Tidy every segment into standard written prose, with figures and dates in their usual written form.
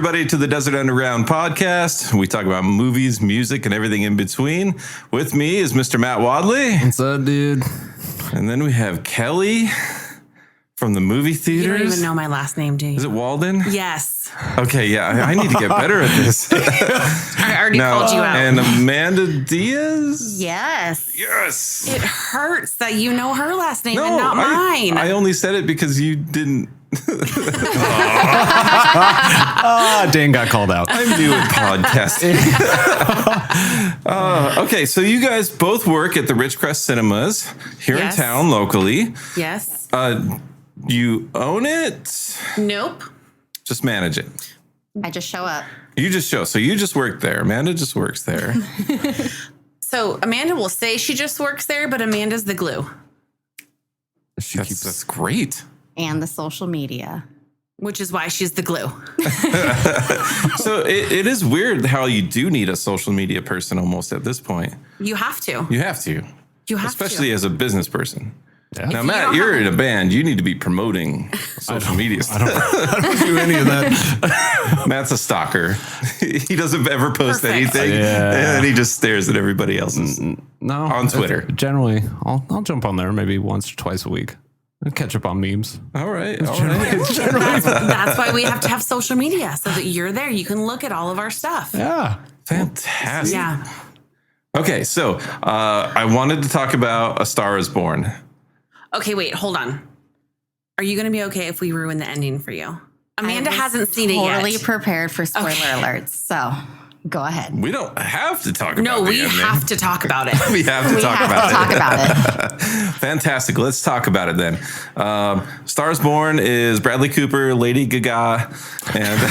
everybody, to the Desert Underground podcast. We talk about movies, music, and everything in between. With me is Mr. Matt Wadley. What's up, dude? And then we have Kelly from the movie theaters. You don't even know my last name, do you? Is it Walden? Yes. Okay, yeah. I need to get better at this. I already called you out. And Amanda Diaz? Yes. Yes. It hurts that you know her last name and not mine. I only said it because you didn't. Dan got called out. I'm new at podcasting. Okay, so you guys both work at the Ridgecrest Cinemas here in town locally. Yes. You own it? Nope. Just manage it. I just show up. You just show. So you just work there. Amanda just works there. So Amanda will say she just works there, but Amanda's the glue. That's great. And the social media. Which is why she's the glue. So it is weird how you do need a social media person almost at this point. You have to. You have to. You have Especially to. as a business person. Yeah. Now, Matt, you're in a band. You need to be promoting social media stuff. I don't do any of that. Matt's a stalker. He doesn't ever post Perfect. anything. Yeah. And he just stares at everybody else's. No, On Twitter. Generally, I'll jump on there maybe once or twice a week. I'll catch up on memes. All right. That's why we have to have social media so that you're there. You can look at all of our stuff. Yeah. Fantastic. Yeah. Okay, so I wanted to talk about A Star is Born. Okay, wait, hold on. Are you going to be okay if we ruin the ending for you? Amanda hasn't seen it yet. Totally prepared for spoiler alerts. So go ahead. We don't have to talk about No, we the ending. have to talk about it. We have to We talk have about to it. talk about it. Fantastic. Let's talk about it then. Star is Born is Bradley Cooper, Lady Gaga, and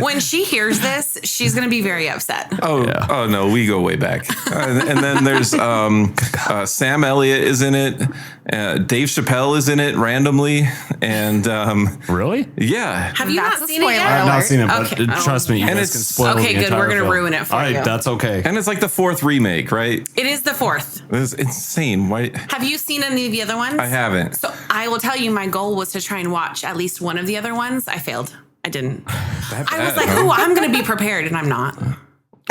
When she hears this, she's going to be very upset. oh no, we go way back. And then there's Sam Elliott is in it. Dave Chappelle is in it randomly, and Really? yeah. Have you That's not a seen it spoiler yet? I've not seen it, but Okay. trust me, you And guys it's- can spoil Okay, the good. entire We're gonna film. ruin it for All right, you. that's okay. And it's like the fourth remake, right? It is the fourth. It's insane. Why? Have you seen any of the other ones? I haven't. So I will tell you, my goal was to try and watch at least one of the other ones. I failed. I didn't. I was like, oh, I'm going to be prepared, and I'm not.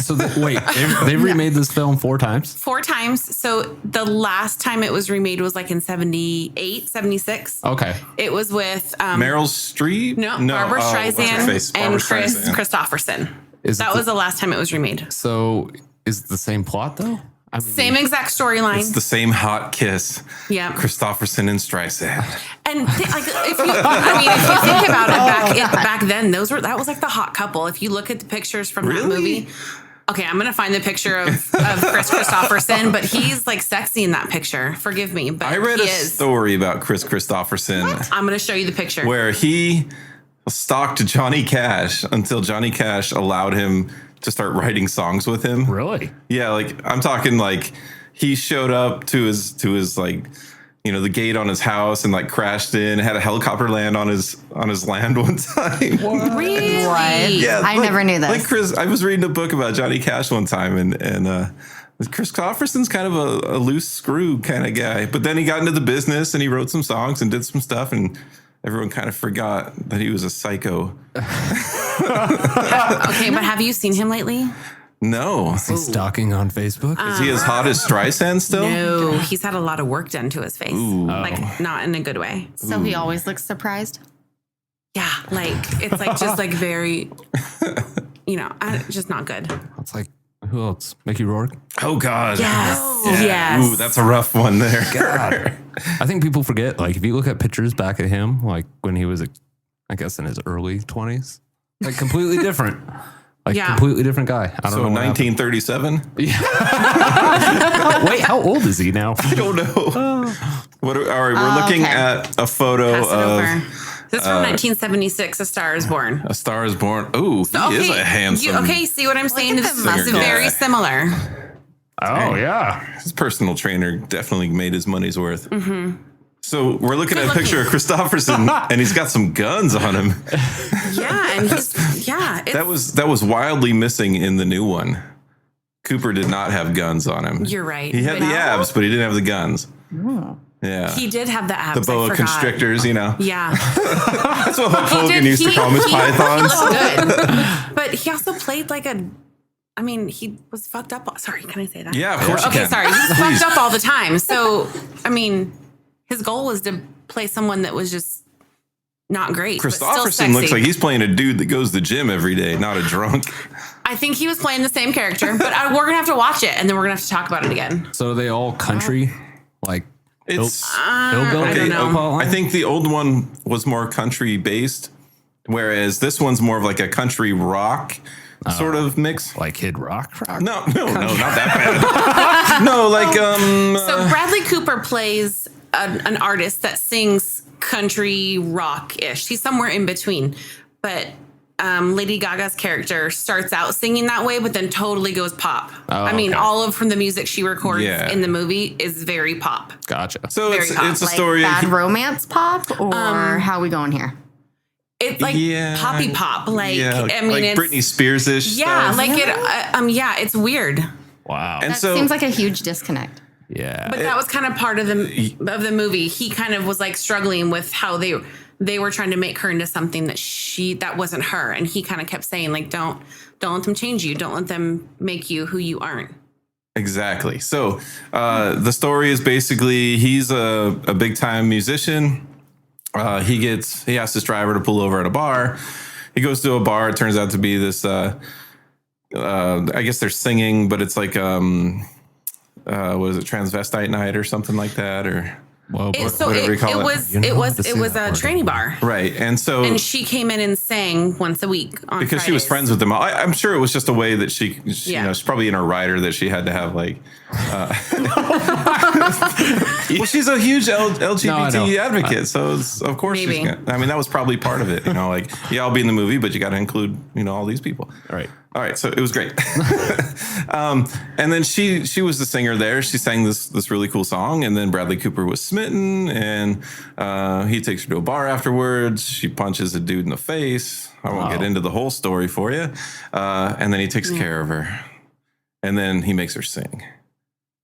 So wait, they've remade this film 4 times? 4 times. So the last time it was remade was like in 78, 76. Okay. It was with Meryl Streep? Barbara what's her Streisand face? and Barbara Chris Streisand. Christopherson. Is That it was the last time it was remade. So is it the same plot though? I mean, Same exact storyline. It's the same hot kiss. Yeah. Christopherson and Streisand. And if you think about it, back then, that was like the hot couple. If you look at the pictures from that Really? movie, okay, I'm gonna find the picture of Chris Christopherson, but he's like sexy in that picture. Forgive me, but I read he a is. story about Chris Christopherson I'm gonna show you the picture. where he stalked Johnny Cash until Johnny Cash allowed him to start writing songs with him. really? Yeah, like I'm talking like he showed up to his like, you know, the gate on his house and like crashed in, had a helicopter land on his land one time. Really? What? Yeah, I never knew this. Like Chris, I was reading a book about Johnny Cash one time, and Chris Christopherson's kind of a loose screw kind of guy. But then he got into the business and he wrote some songs and did some stuff, and everyone kind of forgot that he was a psycho. Okay, but have you seen him lately? No, Is he stalking on Facebook? is he as hot as Streisand still? No, he's had a lot of work done to his face. Like not in a good way. So he always looks surprised. Yeah, like it's like just like very, just not good. It's like, who else? Mickey Rourke? Oh God. Yes, Yeah. yes. Ooh, that's a rough one there. God. I think people forget, like, if you look at pictures back at him, like when he was, I guess, in his early 20s, like completely different. Like, Yeah. completely different guy. I don't So know. what happened. 1937. Wait, how old is he now? I don't know. What? All right, we're looking okay. at a photo Pass it of over. This is from 1976, A Star is Born. A Star is Born. Oh, he is a handsome. See what I'm saying? at This the is muscles. very similar. Oh, yeah. His personal trainer definitely made his money's worth. Mm-hmm. So we're looking at a Good picture of Christopherson, and he's got some guns on him. Yeah, and That was wildly missing in the new one. Cooper did not have guns on him. You're right. He had But- the abs, but he didn't have the guns. Yeah. He did have the abs. The boa I forgot. constrictors, Yeah. That's what Hulk Hogan used to call them, his pythons. He looked good. But he also played like he was fucked up. Sorry, can I say that? Yeah, of course you Okay, can. sorry. He's fucked up all the time. So, his goal was to play someone that was just not great. but still Christopherson looks sexy. like he's playing a dude that goes to the gym every day, not a drunk. I think he was playing the same character, but we're going to have to watch it and then we're going to have to talk about it again. So are they all country? Like, It's I don't know. I think the old one was more country based, whereas this one's more of like a country rock sort of mix. like Kid Rock? No, not that bad. No, like So Bradley Cooper plays an artist that sings country rock-ish. He's somewhere in between. But Lady Gaga's character starts out singing that way, but then totally goes pop. Okay. All from the music she records Yeah. in the movie is very pop. Gotcha. so very hot. it's a Like story. bad romance pop, or how are we going here? It's like poppy pop. Like, like it's Britney Spears-ish yeah, stuff. like it's weird. Wow. And That so seems like a huge disconnect. yeah. But that was kind of part of the movie. He kind of was like struggling with how they were trying to make her into something that wasn't her, and he kind of kept saying like, don't let them change you, don't let them make you who you aren't. Exactly. So the story is basically he's a big time musician. He asks his driver to pull over at a bar. He goes to a bar. It turns out to be this. I guess they're singing, but it's like what is it, transvestite night or something like that, or Well, whatever you call it. You know It was how to say a that word. tranny bar, right. And so and she came in and sang once a week on because she was Fridays. friends with them, I'm sure it was just a way that she Yeah. she's probably in her rider that she had to have like. Well, she's a huge LGBT know. advocate, so of course Maybe. she's gonna, I mean, that was probably part of it. Like, yeah, I'll be in the movie, but you got to include all these people. All right, so it was great. And then she was the singer there. She sang this really cool song, and then Bradley Cooper was smitten, and he takes her to a bar afterwards. She punches a dude in the face. I won't get into the whole story for you. And then he takes care of her, and then he makes her sing.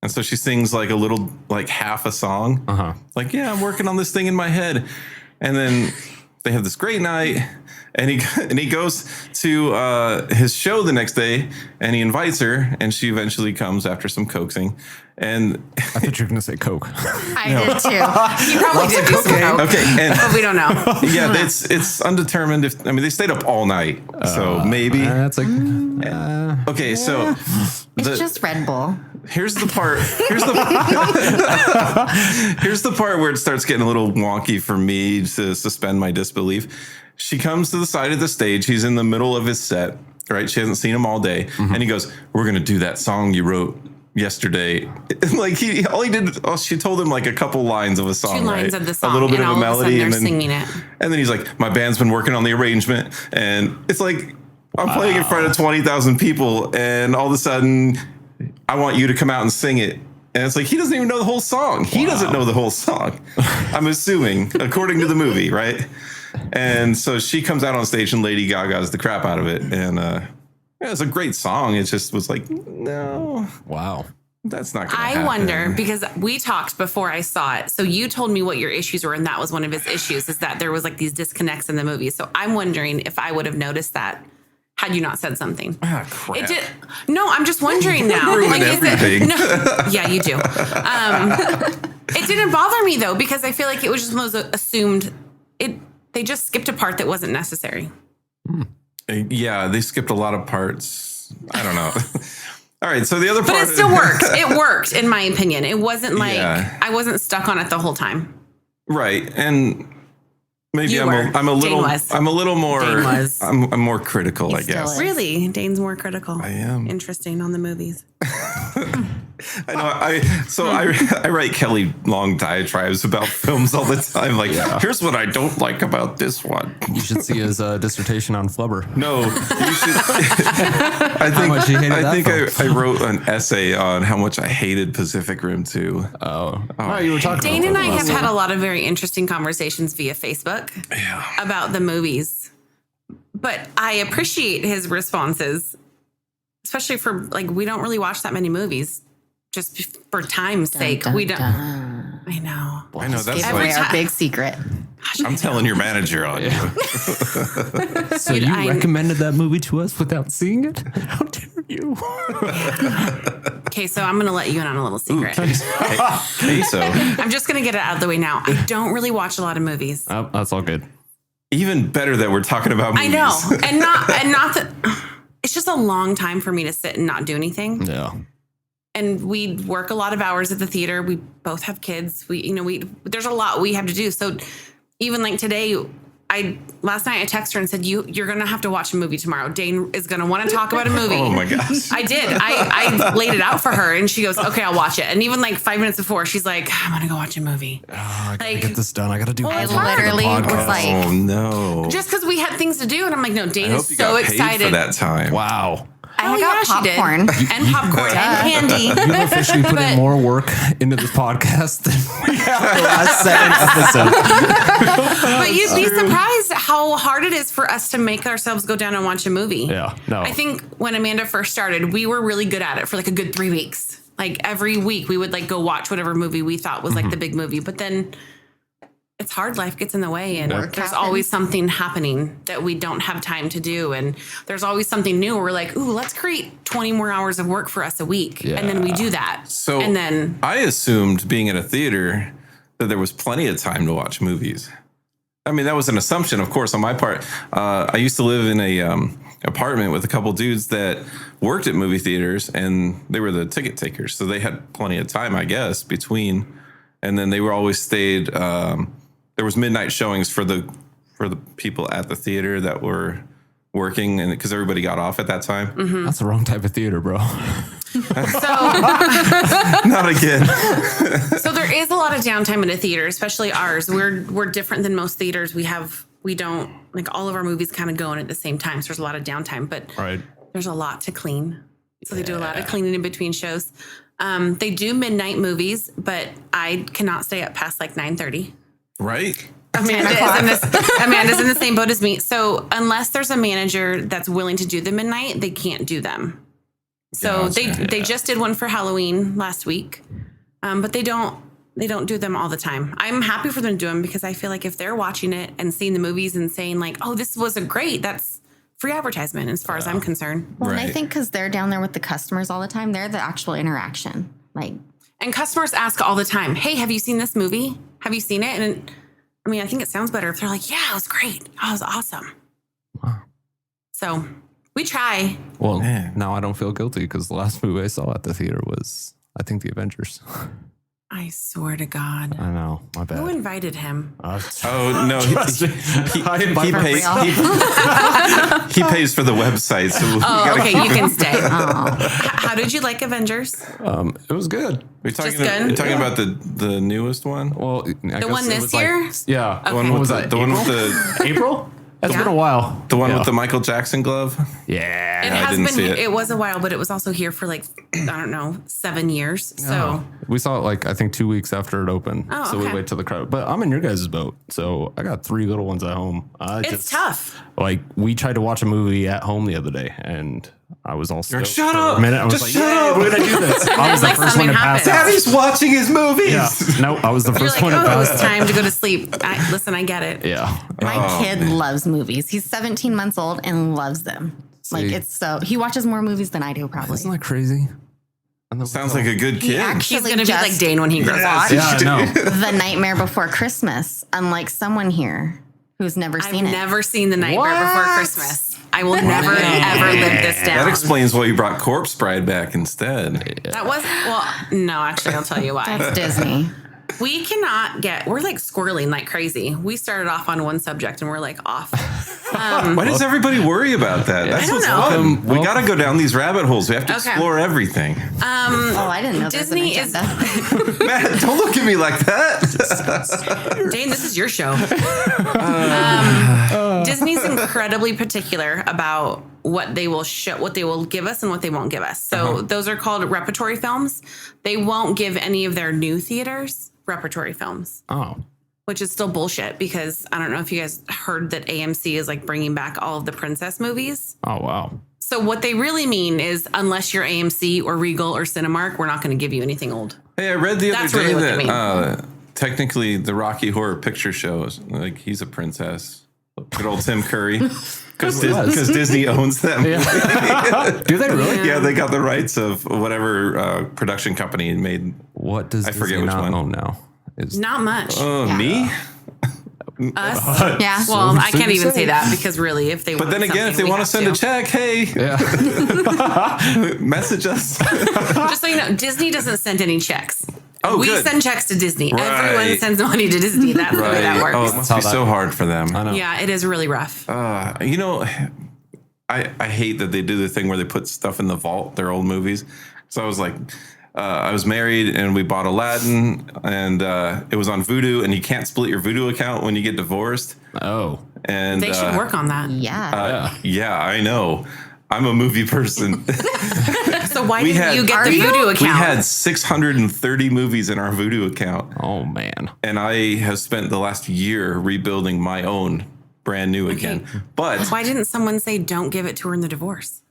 And so she sings like a little, like half a song. Like, yeah, I'm working on this thing in my head. And then they have this great night, and he goes to his show the next day, and he invites her, and she eventually comes after some coaxing. And I thought you were going to say Coke. I did too. He probably did do some coke, okay, and but we don't know. yeah, it's undetermined if they stayed up all night, so maybe. That's like, Okay, so It's just Red Bull. here's the part. Here's the part where it starts getting a little wonky for me to suspend my disbelief. She comes to the side of the stage. He's in the middle of his set, right? She hasn't seen him all day, and he goes, "We're gonna do that song you wrote yesterday." And like she told him like a couple lines of a song, 2 lines right? of the song, a little bit and of a all of a sudden melody, they're and then singing it. And then he's like, "My band's been working on the arrangement," and it's like I'm playing in front of 20,000 people, and all of a sudden, I want you to come out and sing it. And it's like, he doesn't even know the whole song. He doesn't know the whole song. I'm assuming, according to the movie, right? And so she comes out on stage and Lady Gaga's the crap out of it. And yeah, it's a great song. It just was like, no, wow. that's not going to happen. I wonder, because we talked before I saw it. So you told me what your issues were, and that was one of his issues, is that there was like these disconnects in the movie. So I'm wondering if I would have noticed that had you not said something. Ah, crap. It did. No, I'm just wondering now. Ruin everything. No, yeah, you do. It didn't bother me though, because I feel like it was just was assumed. They just skipped a part that wasn't necessary. Yeah, they skipped a lot of parts. I don't know. All right, so the other part. But it still worked. It worked, in my opinion. It wasn't like I wasn't stuck on it the whole time. Right, and maybe You I'm were. a little Dane was. I'm a little more Dane was. I'm more critical, I still guess. is. Really, Dane's more critical. I am. Interesting on the movies. I know. I write Kelly long diatribes about films all the time. Like, here's what I don't like about this one. You should see his dissertation on Flubber. No, you should. much you hated I that think I wrote an essay on how much I hated Pacific Rim 2. Oh, you were talking Dane about and I that have last had a lot of very interesting conversations via Facebook about the movies, but I appreciate his responses, especially for like we don't really watch that many movies, just for time's sake. Dun, We don't. dun. I know. I know that's Every like time- Our big secret. I'm telling your manager on you. So Dude, you I- recommended that movie to us without seeing it? How dare you? Okay, so I'm going to let you in on a little secret. Queso. I'm just going to get it out of the way now. I don't really watch a lot of movies. Oh, that's all good. Even better that we're talking about I movies. know. And not that it's just a long time for me to sit and not do anything. Yeah. And we work a lot of hours at the theater. We both have kids. There's a lot we have to do. So even like today, last night I texted her and said, you're going to have to watch a movie tomorrow. Dane is going to want to talk about a movie. Oh my gosh. I did. I laid it out for her and she goes, okay, I'll watch it. And even like 5 minutes before, she's like, I'm going to go watch a movie. Oh, I gotta Like- get this done. I gotta do. I this for the literally was podcast. like, Oh no. Just because we had things to do. And I'm like, no, I Dane hope is you so got paid excited. for that time. Wow. I Oh, got yeah, she did. popcorn. And popcorn and candy. You've officially put But- in more work into this podcast than we have the last 7 episodes. But you'd be surprised how hard it is for us to make ourselves go down and watch a movie. Yeah, no. I think when Amanda first started, we were really good at it for like a good 3 weeks. Like every week we would like go watch whatever movie we thought was like the big movie. But then it's hard. Life gets in the way and Work there's happens. always something happening that we don't have time to do. And there's always something new. We're like, ooh, let's create 20 more hours of work for us a week. And then we do that. So and then I assumed being at a theater that there was plenty of time to watch movies. I mean, that was an assumption, of course, on my part. I used to live in a apartment with a couple dudes that worked at movie theaters, and they were the ticket takers, so they had plenty of time, I guess, between. And then they were always stayed. There was midnight showings for the people at the theater that were working, and because everybody got off at that time. That's the wrong type of theater, bro. Not again. So there is a lot of downtime in a theater, especially ours. We're different than most theaters. We don't like all of our movies kind of go in at the same time. So there's a lot of downtime, but Right. there's a lot to clean. So they do a lot of cleaning in between shows. They do midnight movies, but I cannot stay up past like 9:30. Right? Amanda's in the same boat as me. So unless there's a manager that's willing to do the midnight, they can't do them. So they just did one for Halloween last week, but they don't do them all the time. I'm happy for them to do them because I feel like if they're watching it and seeing the movies and saying like, oh, this was a great, that's free advertisement as far as I'm concerned. Well, and I Right. think because they're down there with the customers all the time, they're the actual interaction. Like, And customers ask all the time, hey, have you seen this movie? Have you seen it? And I mean, I think it sounds better if they're like, yeah, it was great. Oh, it was awesome. Wow. So we try. Well, Man. now I don't feel guilty because the last movie I saw at the theater was, I think, The Avengers. I swear to God. I know, my bad. Who invited him? Oh no, I invite he my pays. real. He pays for the website, so we Oh, gotta okay, keep you can stay. oh, How did you like Avengers? It was good. We're talking, good? we're talking about the newest one. Well, The one this year? Yeah. The one Okay. with was the, that, the one with April? the April? It's Yeah. been a while. the one Yeah. with the Michael Jackson glove. Yeah. It I has didn't been. see it. It was a while, but it was also here for like I don't know 7 years. So We saw it like I think 2 weeks after it opened. Oh, so we okay. wait till the crowd. But I'm in your guys' boat. So I got 3 little ones at home. it's tough. Like we tried to watch a movie at home the other day and I was all stoked "Shut for up! a minute. I was Just like, shut "Yay, up!" we're gonna do this. I was the like first one something to pass happened. out. Daddy's watching his movies. Yeah. No, I was the You're first like, one to oh, pass it's out. time to go to sleep. Listen, I get it. Yeah. my kid loves movies. He's 17 months old and loves them. Like, See. it's so, he watches more movies than I do, probably. Isn't that crazy? And Sounds like a good kid. actually He's gonna be just like Dane when he grows up. Yeah, I know. The Nightmare Before Christmas, unlike someone here who's never I've seen it. never seen The Nightmare What? Before Christmas. I will never ever live this down. That explains why you brought Corpse Bride back instead. That was no. Actually, I'll tell you why. That's Disney. We cannot get. We're like squirreling like crazy. We started off on one subject and we're like off. Why does everybody worry about that? That's don't what's know. fun. We got to go down these rabbit holes. We have to Okay. explore everything. Oh, I didn't know Disney there's is an agenda. Matt, don't look at me like that. Dane. This is your show. Disney's incredibly particular about what they will show, what they will give us, and what they won't give us. So those are called repertory films. They won't give any of their new theaters repertory films, Oh. which is still bullshit because I don't know if you guys heard that AMC is like bringing back all of the princess movies. Oh, wow. So what they really mean is unless you're AMC or Regal or Cinemark, we're not going to give you anything old. Hey, I read the other That's day really what they that technically the Rocky Horror Picture Show is like he's a princess. Good old Tim Curry. Because Disney owns them. Yeah. Do they really? Yeah, they got the rights of whatever production company made. What does I forget Disney which not one. own now? Not much. Yeah. Me? Us. Yeah. Well, I So can't you even say. say that because really, if they But then again, if they want to send a check, hey, Yeah. message us. just so you know, Disney doesn't send any checks. Oh, we good. send checks to Disney. Right. Everyone sends money to Disney. That's the way that works. Oh, it must be so hard for them. I know. Yeah, it is really rough. You know, I hate that they do the thing where they put stuff in the vault, their old movies. So I was like, I was married and we bought Aladdin and it was on Vudu, and you can't split your Vudu account when you get divorced. Oh. And They should work on that. Yeah. Yeah, I know. I'm a movie person. So why We didn't had- you get Are the you? Voodoo We account? had 630 movies in our Vudu account, Oh man. and I have spent the last year rebuilding my own brand new again. But Why didn't someone say don't give it to her in the divorce?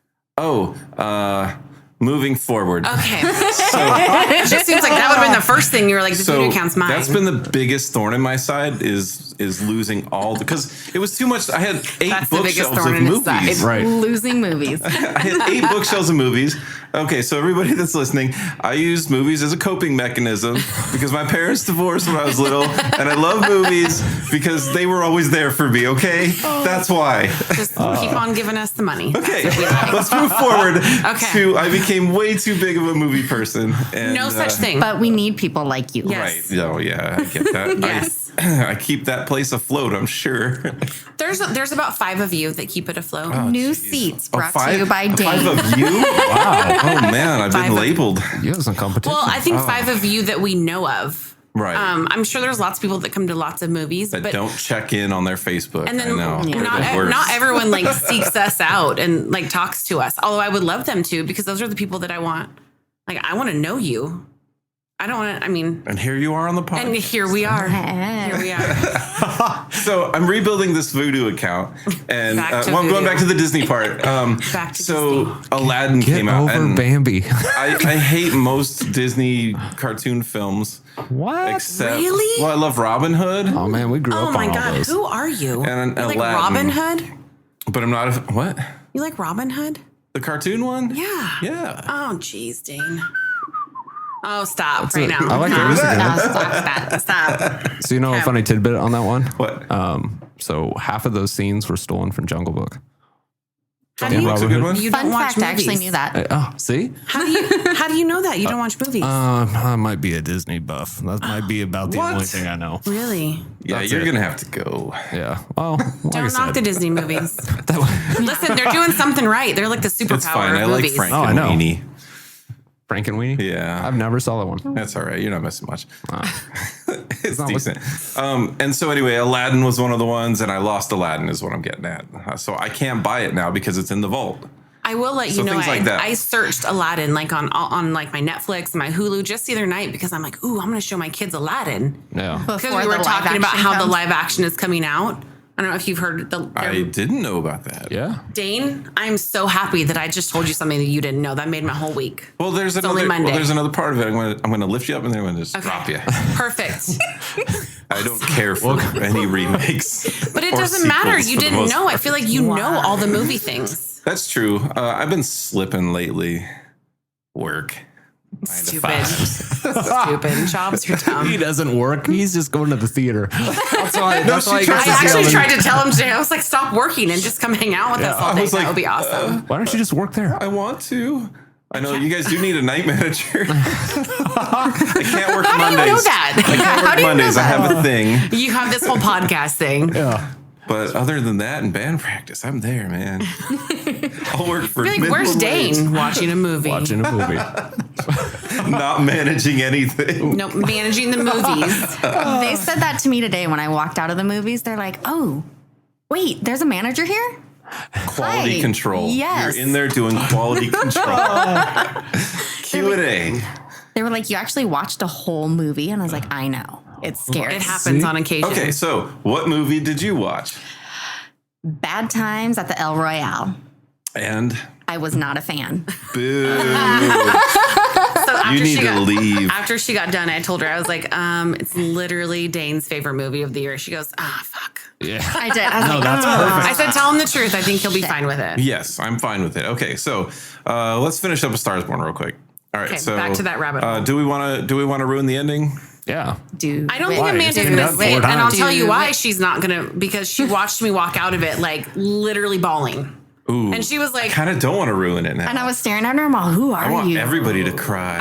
moving forward. Okay. It just seems like that would have been the first thing you were like, the Voodoo account's mine. That's been the biggest thorn in my side is losing all because it was too much. I had 8 That's the biggest bookshelves thorn of in his movies. side. Right. Losing movies. I had 8 bookshelves of movies. Okay, so everybody that's listening, I use movies as a coping mechanism because my parents divorced when I was little, and I love movies because they were always there for me. Okay, that's why. Just keep on giving us the money. Okay, let's move forward. Okay. I became way too big of a movie person. And, No such thing. But we need people like you. Yes. Right. Oh, yeah, I get that. Yes. I keep that place afloat, I'm sure. There's about 5 of you that keep it afloat. New seats brought to 5? you by 5 Dane. of you? Wow. Oh, man, I've 5 been of- labeled. You have some competition. Well, I think 5 of you that we know of. Right. I'm sure there's lots of people that come to lots of movies, That but don't check in on their Facebook. and then I know. They're the not worst. everyone like seeks us out and like talks to us. Although I would love them to because those are the people that I want. Like I want to know you. I don't want to. I mean, And here you are on the podcast. and here we are. Here we are. So I'm rebuilding this Vudu account, and Back to I'm going Vudu. back to the Disney part. Back to so Disney. Aladdin Get came out, over and Bambi. I hate most Disney cartoon films. What? Except, Really? well, I love Robin Hood, Oh man, we grew Oh up my on all God, those. who are you? And You like Aladdin. Robin Hood? but I'm not a what You like Robin Hood? the cartoon one. Yeah. Yeah. Oh, geez, Dane. Oh, stop right now. I like No, yours stop, again. stop. So you know a Okay. funny tidbit on that one? What? So half of those scenes were stolen from Jungle Book. How do you, That's a good one. you Fun don't watch fact, I actually movies. knew that. Oh, see? How do you know that? You don't watch movies. I might be a Disney buff. That might be about the What? only thing I know. Really? Yeah, That's you're it. gonna have to go. Yeah. Well, like I Don't knock said, the Disney movies. that- Listen, they're doing something right. They're like the superpower It's fine. I of like movies. Frank Oh, I and know. Weenie. Frank and Weenie? Yeah. I've never saw that one. That's all right. You're not missing much. It's not decent. And so anyway, Aladdin was one of the ones, and I lost Aladdin is what I'm getting at. So I can't buy it now because it's in the vault. I will let you So know. things like that. I searched Aladdin like on like my Netflix, my Hulu just the other night because I'm like, ooh, I'm going to show my kids Aladdin Yeah. because Before we were the live talking about action how the comes. live action is coming out. I don't know if you've heard I didn't know about that. Yeah. Dane, I'm so happy that I just told you something that you didn't know. That made my whole week. Well, there's only another. Monday. Well, there's another part of it. I'm gonna lift you up and then I'm gonna just drop you. Perfect. I don't care for any remakes. But it or doesn't matter. sequels You for the didn't most know. I part. feel like you know all the movie things. That's true. I've been slipping lately. Work. 9 to Stupid. 5. Stupid. Jobs are dumb. He doesn't work. He's just going to the theater. That's why. That's she why he tries gets I to his actually yelling. tried to tell him today. I was like, stop working and just come hang out with us all I day. was That like, would be awesome. Why don't you just work there? I want to. I know you guys do need a night manager. I can't work How do you Mondays. know that? I can't How work do you know Mondays. I that? have a thing. You have this whole podcast thing. Yeah. But other than that and band practice, I'm there, man. I'll work for You're like, where's minimum wage. Dane watching a movie? Watching a movie. Not managing anything. No, managing the movies. They said that to me today when I walked out of the movies. They're like, oh, wait, there's a manager here? Quality Hi. control. Yes. You're in there doing quality control. Q&A. They were like, you actually watched a whole movie? And I was like, I know. It's scary. It happens See? on occasion. Okay, so what movie did you watch? Bad Times at the El Royale. And I was not a fan. boo. So You need to leave. After she got done, I told her, I was like, it's literally Dane's favorite movie of the year. She goes, fuck. Yeah. I did. I was like, that's I said, tell him the truth. I think he'll be fine with it. Yes, I'm fine with it. Okay, so let's finish up A Star Is Born real quick. All right, Okay, so back to that rabbit hole. do we want to ruin the ending? Yeah. I don't think Why? Amanda's It's going been to done say it. 4 And I'll times. tell you why she's not going to, because she watched me walk out of it, like, literally bawling. Ooh, And she was like, kind of don't want to ruin it now. and I was staring at her. I'm all, who are I want you? everybody to cry.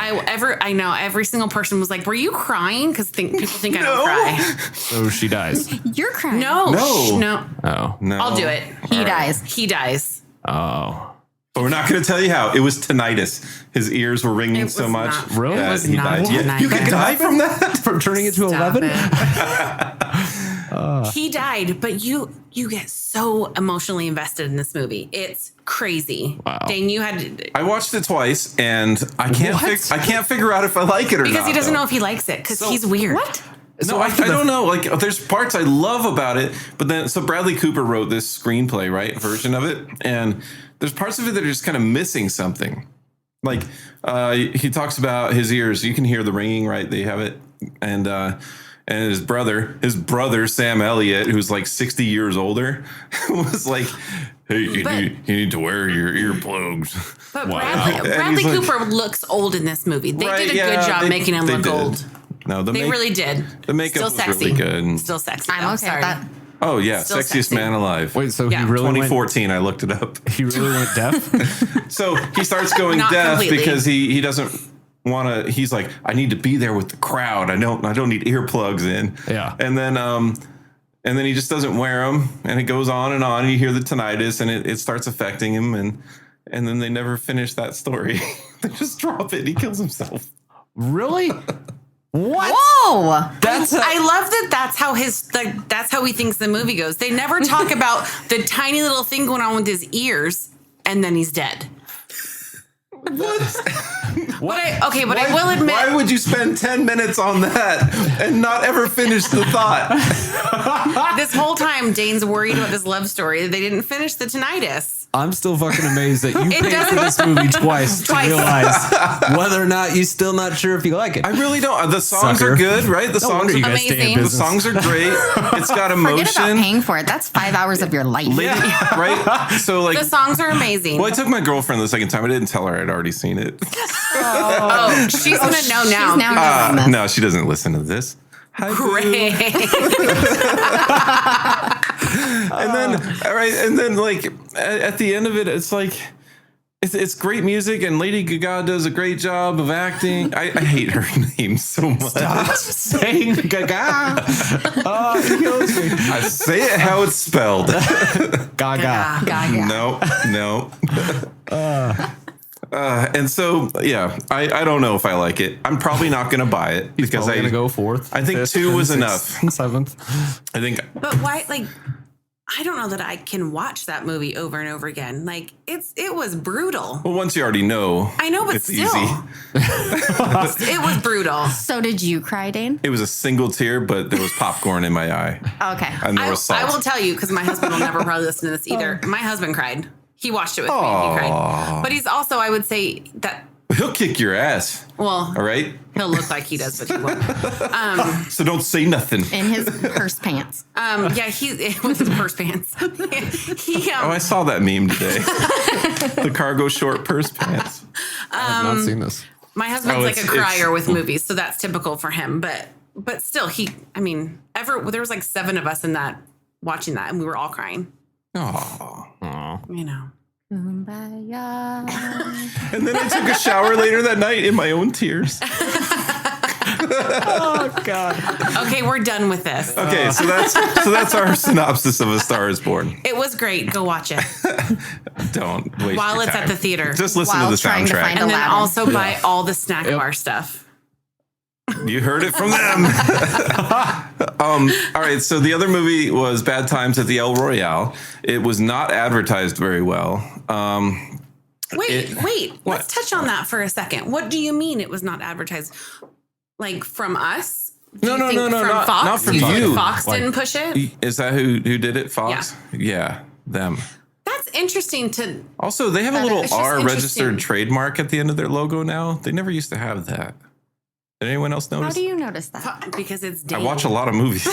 I know every single person was like, were you crying? Because people think I don't cry. So she dies. You're crying. No. No. Oh. No, I'll do it. He dies. He dies. Oh. But we're not going to tell you how. It was tinnitus. His ears were ringing It so was much. not- Really? It that was he not died. Yeah, you tinnitus. could die from that. From turning into Stop 11? it. He died, but you get so emotionally invested in this movie. It's crazy. Wow. Dane, you had I watched it twice, and I can't What? I can't figure out if I like it or not. because he doesn't though. know if he likes it because he's weird. What? No, I don't know. Like, there's parts I love about it, but then so Bradley Cooper wrote this screenplay, right, version of it, and there's parts of it that are just kind of missing something. Like, he talks about his ears. You can hear the ringing, right? They have it, and his brother Sam Elliott, who's like 60 years older, was like, "Hey, you need to wear your earplugs." But Wow. Bradley And he's like- Cooper looks old in this movie. They Right, did a yeah, good job they- making him they look did. old. No, They really did. The makeup Still was sexy. really good. Still sexy. I'm though. okay Sorry. with that. Oh yeah, Still sexiest sexy. man alive. Wait, so Yeah. he really 2014. I looked it up. He really went deaf? So he starts going Not deaf completely. because he doesn't want to. He's like, I need to be there with the crowd. I don't need earplugs in. Yeah. And then he just doesn't wear them, and it goes on, and you hear the tinnitus, and it starts affecting him, and then they never finish that story. They just drop it, and he kills himself. Really? What? Whoa. I love that. That's how he thinks the movie goes. They never talk about the tiny little thing going on with his ears, and then he's dead. What? But I will admit, Why would you spend 10 minutes on that and not ever finish the thought? this whole time Dane's worried about this love story. They didn't finish the tinnitus. I'm still fucking amazed that you paid doesn't- for this movie twice to Twice. realize whether or not you're still not sure if you like it. I really don't. The songs Sucker. are good, right? The No songs wonder are you guys stay in amazing. The business. songs are great. It's got Forget about emotion. paying for it. That's 5 hours of your life. Right? So like The songs are amazing. well, I took my girlfriend the second time. I didn't tell her I'd already seen it. Oh, she's gonna know now. She's now knowing this. No, she doesn't listen to this. Hi, Boo. Great. And then, all right, and then like at the end of it, it's like it's great music, and Lady Gaga does a great job of acting. I hate her name so much. Stop saying Gaga. Oh, it kills me. I say it how it's spelled. Gaga. Gaga. No. And so, yeah, I don't know if I like it. I'm probably not going to buy it He's because probably gonna go fourth. I think fifth, 2 was and enough. sixth, and seventh. I think But why? Like, I don't know that I can watch that movie over and over again. Like, it was brutal. well, once you already know, I know, but it's still, easy. it was brutal. So did you cry, Dane? It was a single tear, but there was popcorn in my eye, Okay. and there was salt. I will tell you because my husband will never probably listen to this either. My husband cried. He watched it with me. And he cried. But he's also, I would say that. He'll kick your ass. Well, All right, he'll look like he does, but he won't. so don't say nothing. In his purse pants. Yeah, it was his purse pants. he Oh, I saw that meme today. The cargo short purse pants. I've not seen this. My husband's Oh, like a it's- crier with movies, so that's typical for him. But still, there was like 7 of us in that watching that, and we were all crying. Oh. You know. Kumbaya. And then I took a shower later that night in my own tears. Oh God. Okay, we're done with this. Okay, so that's our synopsis of A Star Is Born. It was great. Go watch it Don't waste while your it's time. at the theater, Just listen While to the trying to soundtrack. find and then Aladdin. also buy all the snack bar stuff. You heard it from them. All right, so the other movie was Bad Times at the El Royale. It was not advertised very well. Wait. What? Let's touch on that for a second. What do you mean it was not advertised? Like from us? Do No, you no, think no, no, from not- Fox? not from Do think you. Fox Like- didn't push it. Is that who did it? Fox? Yeah, them. That's interesting to. Also, they have a It's little just R interesting. registered trademark at the end of their logo now. They never used to have that. Did anyone else How notice? do you notice that? Because it's I dating. watch a lot of movies.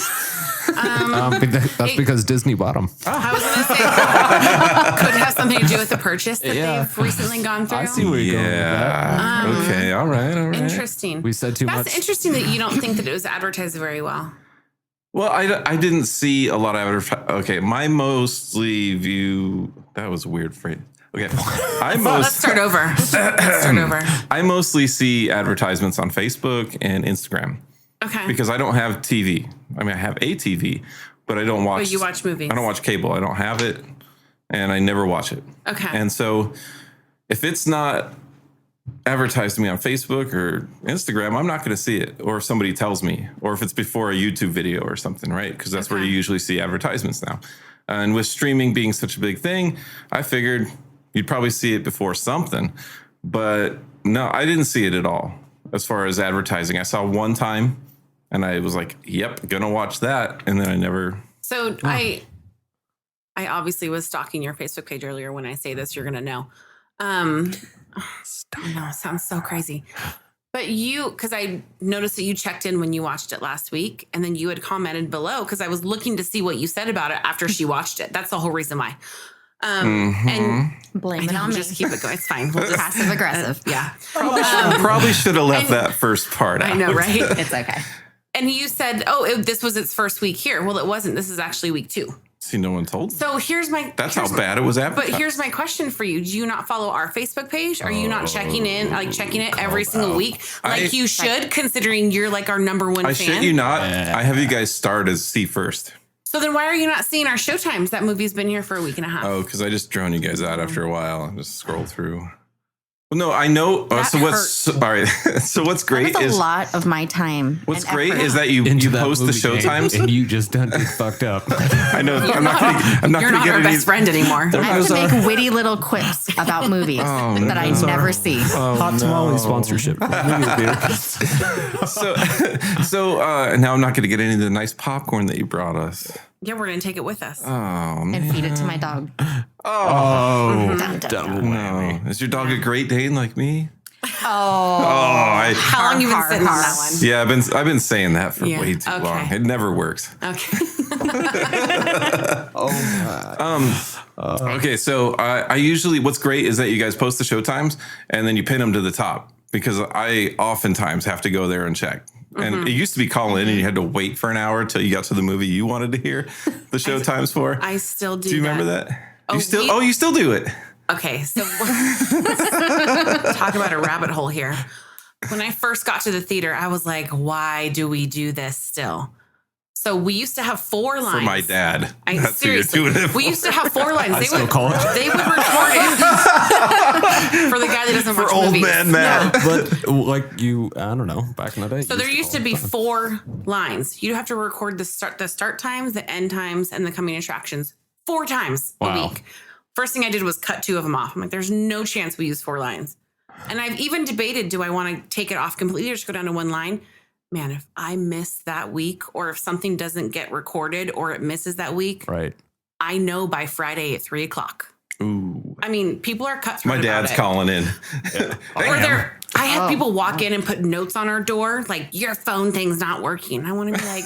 That's because Disney bought them. I was going to say, could have something to do with the purchase that they've recently gone through. I see where you're going with that. Okay. All right. Interesting. We said too much. That's interesting that you don't think that it was advertised very well. Well, I didn't see a lot of Okay, my mostly view. That was a weird phrase. Okay, Let's start over. I mostly see advertisements on Facebook and Instagram Okay. because I don't have TV. I mean, I have a TV, but I don't watch. But you watch movies. I don't watch cable. I don't have it, and I never watch it. Okay. And so, if it's not advertised to me on Facebook or Instagram, I'm not going to see it. Or if somebody tells me, or if it's before a YouTube video or something, right? Because that's where you usually see advertisements now. And with streaming being such a big thing, I figured you'd probably see it before something. But no, I didn't see it at all as far as advertising. I saw one time and I was like, yep, gonna watch that. And then I never. So I obviously was stalking your Facebook page earlier. When I say this, you're going to know. I know, it sounds so crazy. But because I noticed that you checked in when you watched it last week, and then you had commented below because I was looking to see what you said about it after she watched it. That's the whole reason why. And Blame it I know, on me. just keep it going. It's fine. We'll just, Passive aggressive. yeah. Probably should have left that first part out. I know, right? It's okay. And you said, this was its first week here. Well, it wasn't. This is actually week 2. See, no one told me. So here's my. That's how bad it was advertised. But here's my question for you: do you not follow our Facebook page? Are you not checking it every single week, like you should, considering you're like our number one I fan? shit you not. I have you guys start as see first. So then, why are you not seeing our showtimes? That movie's been here for a week and a half. Oh, because I just drone you guys out after a while and just scroll through. Well, no, I know. That So what's all right? So what's great That's a is lot of my time. what's and great effort. is that you post the show times. and you just done fucked up. I know. You're I'm not not going to get our any. best friend anymore. I have to make witty little quips about movies that I never see. Hot tamale sponsorship. So now I'm not going to get any of the nice popcorn that you brought us. Yeah, we're gonna take it with us. Oh man. And feed it to my dog. Oh, Dun, dun, double dun. whammy. No, is your dog a Great Dane like me? Oh. How long you been sitting on that one? Yeah, I've been saying that for Yeah, way too okay. long. It never works. Okay. Okay, so I usually what's great is that you guys post the show times and then you pin them to the top because I oftentimes have to go there and check. And it used to be call in and you had to wait for an hour till you got to the movie you wanted to hear the show times for. I still do. Do you remember that? You still do it. Okay, so talk about a rabbit hole here. When I first got to the theater, I was like, why do we do this still? So we used to have 4 lines. For my dad. That's Seriously, who you're doing it for. we used to have 4 lines. They would call it. They would record it for the guy that doesn't watch For old movies. man Matt. But like you, I don't know, back in the day. So there used to be 4 lines. You'd have to record the start times, the end times, and the coming attractions 4 times a Wow. week. First thing I did was cut 2 of them off. I'm like, there's no chance we use 4 lines. And I've even debated, do I want to take it off completely or just go down to 1 line? Man, if I miss that week or if something doesn't get recorded or it misses that week, Right. I know by Friday at 3:00. Ooh. I mean, people are cutthroat. My dad's calling in. I had people walk in and put notes on our door, like, your phone thing's not working. I want to be like,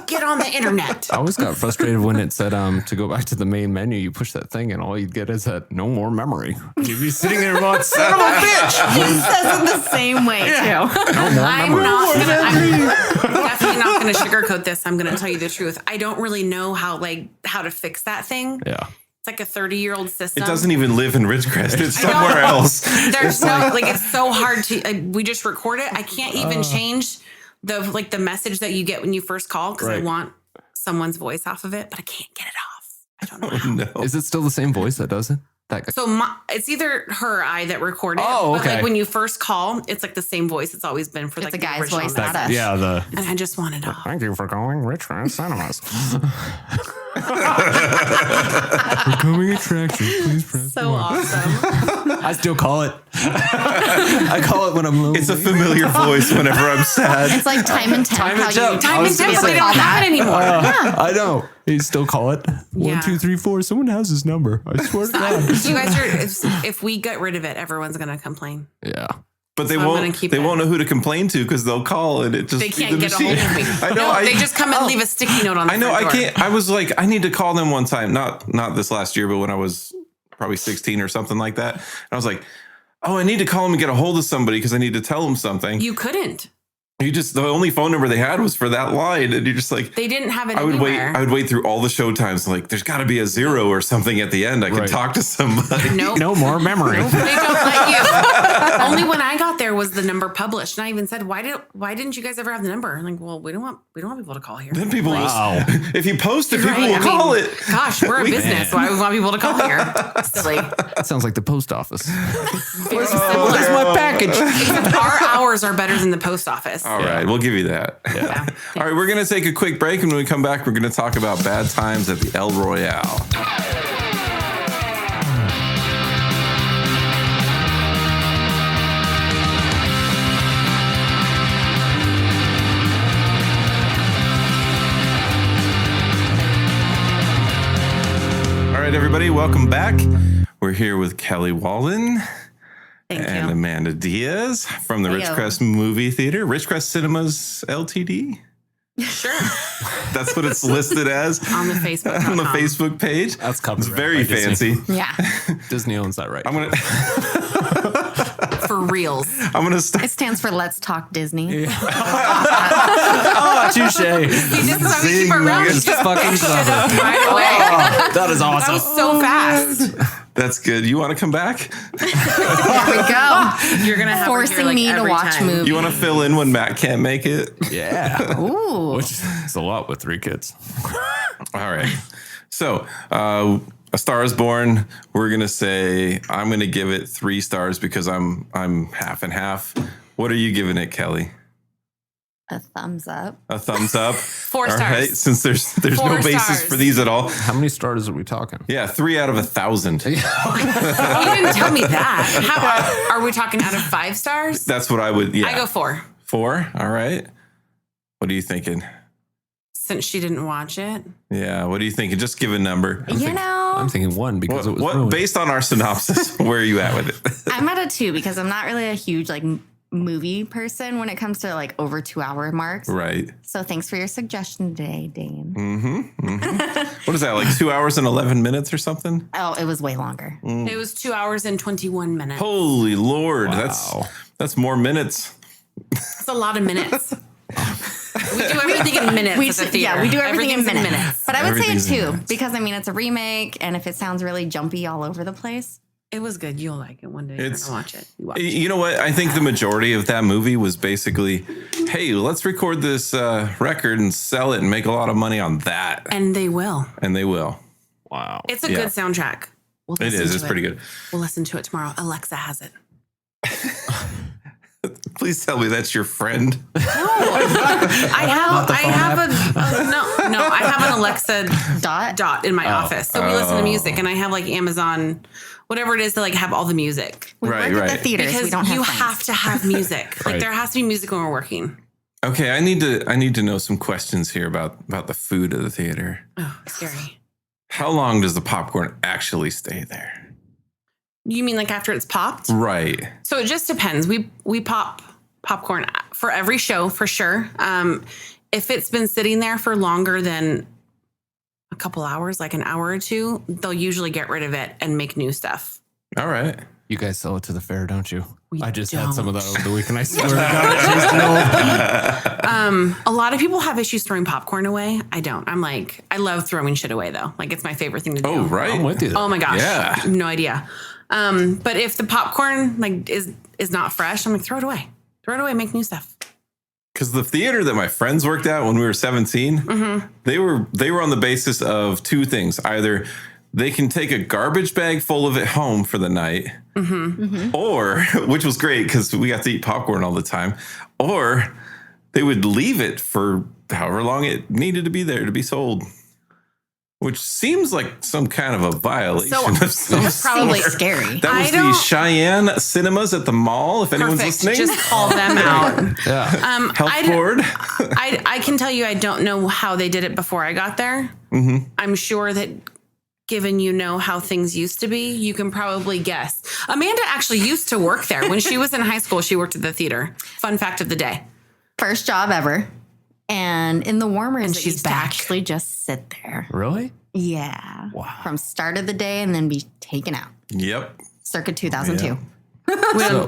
get on the internet. I always got frustrated when it said to go back to the main menu. You push that thing, and all you'd get is that no more memory. You'd be sitting there going, "Son of a bitch!" He says it the same way, too. No more I'm memory. definitely not going to sugarcoat this. I'm going to tell you the truth. I don't really know how to fix that thing. Yeah. It's like a 30-year-old system. It doesn't even live in Ridgecrest. It's I know. somewhere else. There's it's so hard to, we just record it. I can't even change the message that you get when you first call because I Right. want someone's voice off of it, but I can't get it off. I don't know how. No. Is it still the same voice that does it? That guy. So it's either her or I that record it. Oh, But okay. like when you first call, it's like the same voice it's always been for It's like a the guy's original voice, message. not us. Yeah, the And I just want it off. thank you for calling Ridgecrest Cinemas. Becoming attraction, please press. So awesome. I still call it. I call it when I'm lonely. It's a familiar voice whenever I'm sad. It's like time and temp. Time and temp. Time and temp, but they call don't have it anymore. I know. You still call it 1, 2, 3, 4. Someone has his number. I swear to God. You guys are. If we get rid of it, everyone's gonna complain. Yeah. But they So I'm won't. gonna keep They it. won't know who to complain to because they'll call and it just They can't the get a hold of me. I know. No, they just come and leave a sticky note on the I know. front I door. can't. I was like, I need to call them one time. Not this last year, but when I was probably 16 or something like that. And I was like, oh, I need to call them and get a hold of somebody because I need to tell them something. You couldn't. The only phone number they had was for that line, and you're just like, They didn't have it I would anywhere. wait through all the show times. Like, there's got to be a 0 or something at the end. I can Right. talk to somebody. Nope. No more memory. They don't let you. Only when I got there was the number published, and I even said, "Why didn't you guys ever have the number?" I'm like, well, we don't want people to call here. Then people, Wow. if you post it, Right, people will I mean, call it. Gosh, we're a business. Why we want people to call here? Silly. That sounds like the post office. Very Where's similar. my package? Except our hours are better than the post office. All right, we'll give you that. Yeah. All right, we're going to take a quick break, and when we come back, we're going to talk about bad times at the El Royale. All right, everybody, welcome back. We're here with Kelly Walden Thank and you. Amanda Diaz from the Heyo. Ridgecrest Movie Theater, Ridgecrest Cinemas Ltd. Sure. That's what it's listed as On the Facebook. on the Facebook page. That's It's copyrighted very by Disney. fancy. Yeah. Disney owns that right. I'm gonna For reals. start. It stands for Let's Talk Disney. Oh, touche. This is why we keep our Zing. mouths It's shut fucking clever. right away. That is That awesome. was so fast. That's good. You want to come back? There we go. You're gonna have her here, Forcing like, me to every watch time. movies. You want to fill in when Matt can't make it? Yeah. Ooh. Which is a lot with 3 kids. All right. So, A Star is Born. We're gonna say I'm gonna give it 3 stars because I'm half and half. What are you giving it, Kelly? A thumbs up. A thumbs up. 4 All stars. right. Since there's 4 no basis stars. for these at all. How many stars are we talking? Yeah, 3 out of 1,000. You didn't tell me that. How are we talking out of 5 stars? That's what I would. Yeah. I go 4. 4. All right. What are you thinking? Since she didn't watch it. Yeah. What are you thinking? Just give a number. You know, I'm thinking 1 because it was What ruined. based on our synopsis, where are you at with it? I'm at a 2 because I'm not really a huge movie person when it comes to over 2-hour marks. Right. So thanks for your suggestion today, Dane. What is that, like 2 hours and 11 minutes or something? Oh, it was way longer. It was 2 hours and 21 minutes. Holy Lord. Wow. That's more minutes. That's a lot of minutes. We do everything in minutes at the theater. Yeah, we do everything in Everything's minutes. But I would say Everything's in a 2 minutes. because it's a remake, and if it sounds really jumpy all over the place, It was good. You'll like it one day. You're It's- gonna watch it. You watch it. You know what? I think the majority of that movie was basically, hey, let's record this record and sell it and make a lot of money on that. And they will. And they will. Wow. It's a Yeah. good soundtrack. We'll It listen is. to It's pretty good. We'll listen to it tomorrow. Alexa has it. Please tell me that's your friend. I have I have an Alexa dot in my office. So we listen to music, and I have Amazon, whatever it is, to have all the music. we Right, work at right. the theaters. Because We don't have you friends. have to have music. Right. There has to be music when we're working. Okay, I need to know some questions here about the food of the theater. Oh, scary. How long does the popcorn actually stay there? You mean after it's popped? Right. So it just depends. We pop popcorn for every show for sure. If it's been sitting there for longer than a couple hours, like an hour or 2, they'll usually get rid of it and make new stuff. All right. You guys sell it to the fair, don't you? We I just had some of don't. that over the week, and I swear to God, it tastes no. A lot of people have issues throwing popcorn away. I don't. I love throwing shit away though. It's my favorite thing to do. Oh, right. I'm with you. Oh my gosh. Yeah. No idea. But if the popcorn is not fresh, I'm throw it away. Throw it away, make new stuff. Because the theater that my friends worked at when we were 17, they were on the basis of 2 things. Either they can take a garbage bag full of it home for the night, or, which was great because we got to eat popcorn all the time, or they would leave it for however long it needed to be there to be sold. which seems like some kind of a violation So of some that's probably sort. Scary. That was I the don't- Cheyenne Cinemas at the mall. If anyone's Perfect. listening, Just call them out. Yeah. Health I- board. I can tell you, I don't know how they did it before I got there. Mm-hmm. I'm sure that given you know how things used to be, you can probably guess. Amanda actually used to work there. When she was in high school, she worked at the theater. Fun fact of the day. First job ever. And in the warmers, And it she's used to back. actually just sit there. Really? Yeah. Wow. From start of the day and then be taken out. Yep. Circa 2002. Yeah.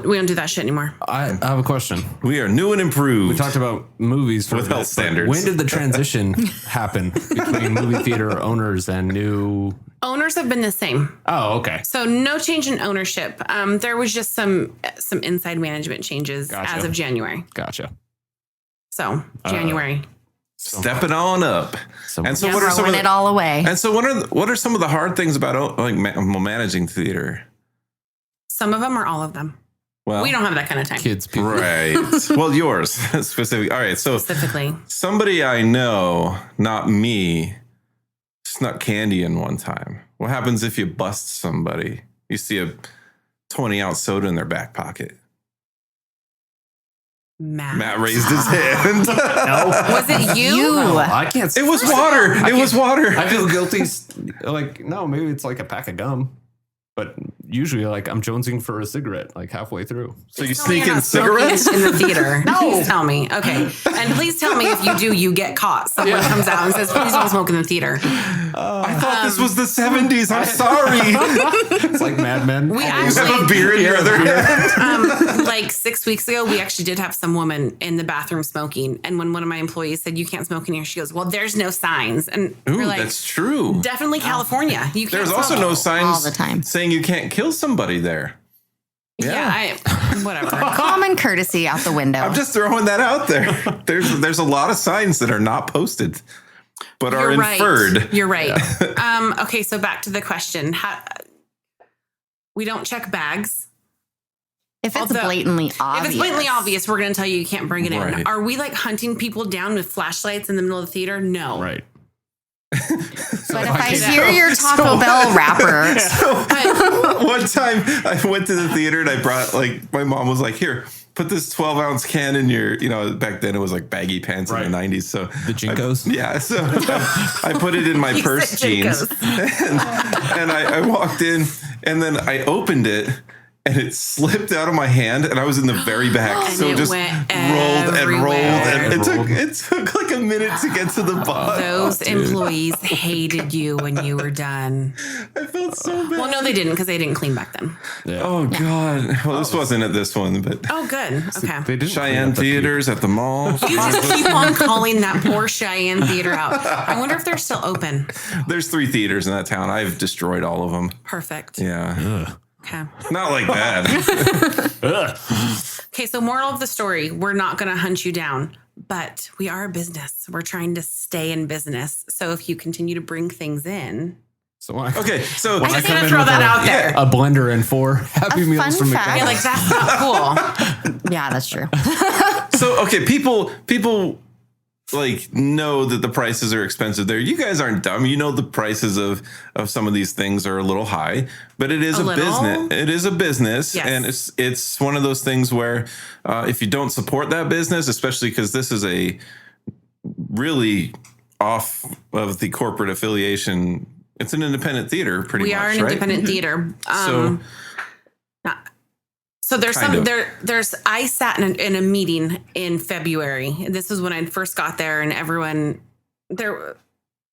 We don't do that shit anymore. I have a question. We are new and improved. We talked about movies for With a bit, health but standards. When did the transition happen between movie theater owners and new? Owners have been the same. Oh, okay. So no change in ownership. There was just some inside management changes Gotcha. as of January. Gotcha. So January. Stepping on up. So- And so, Yeah, what are some of Throwing the, it all away. and so what are some of the hard things about managing theater? Some of them or all of them. Well, We don't have that kind of time. Kids, people. right. Well, yours specifically. All right. So Specifically. somebody I know, not me, snuck candy in one time. What happens if you bust somebody? You see a 20-ounce soda in their back pocket. Matt raised his hand. Was it you? You. I can't. It was water. It was water. I feel guilty. Like, no, maybe it's like a pack of gum. But usually, like, I'm jonesing for a cigarette, like halfway through. So you Tell me sneak you're in not smoking cigarettes? in the theater. No. Please tell me. Okay. And please tell me if you do, you get caught. Someone comes out and says, please don't smoke in the theater. I thought this was the 70s. I'm sorry. It's like Mad Men. We You have a actually, beer in your other hand. like 6 weeks ago, we actually did have some woman in the bathroom smoking. And when one of my employees said, you can't smoke in here, she goes, well, there's no signs. And Ooh, we're like, that's true. definitely California. You can't There's smoke. also no signs All the time. saying you can't kill somebody there. Yeah, whatever. Common courtesy out the window. I'm just throwing that out there. There's a lot of signs that are not posted, but are You're inferred. right. You're right. Okay, so back to the question. We don't check bags. if it's although- blatantly obvious. If it's blatantly obvious, we're going to tell you you can't bring it in. Right. Are we like hunting people down with flashlights in the middle of the theater? No. Right. But if I hear your Taco Bell wrapper, One time I went to the theater and I brought, like, my mom was like, here, put this 12-ounce can in your, back then it was like baggy pants in the 90s. So The Jinkos? So I put it in my You purse said jeans Jinkos. and I walked in and then I opened it and it slipped out of my hand and I was in the very back. And So it just went rolled and rolled. And everywhere. it took like a minute to get to the bottom. Those employees hated you when you were done. I felt so bad. Well, no, they didn't because they didn't clean back then. Yeah. Oh, God. Well, this wasn't at this one, but Oh, good. Okay. They didn't clean Cheyenne up the theaters at the mall. You just keep on calling that poor Cheyenne theater out. I wonder if they're still open. There's 3 theaters in that town. I've destroyed all of them. Perfect. Yeah. Okay. Not like that. Okay, so moral of the story, we're not going to hunt you down, but we are a business. We're trying to stay in business. So if you continue to bring things in, So when I, Okay, so I just come need to in throw with that a- out there. a blender and 4 Happy A Meals fun from fact. Yeah, McDonald's. like that's not cool. yeah, that's true. so okay, people like know that the prices are expensive there. You guys aren't dumb. You know the prices of some of these things are a little high, but it is A a little? business. It is a business, Yes. and it's one of those things where if you don't support that business, especially because this is a really off of the corporate affiliation. It's an independent theater, pretty much. We are an right? independent theater. So So there's Kind some of. there's I sat in a meeting in February. This was when I first got there, and everyone there.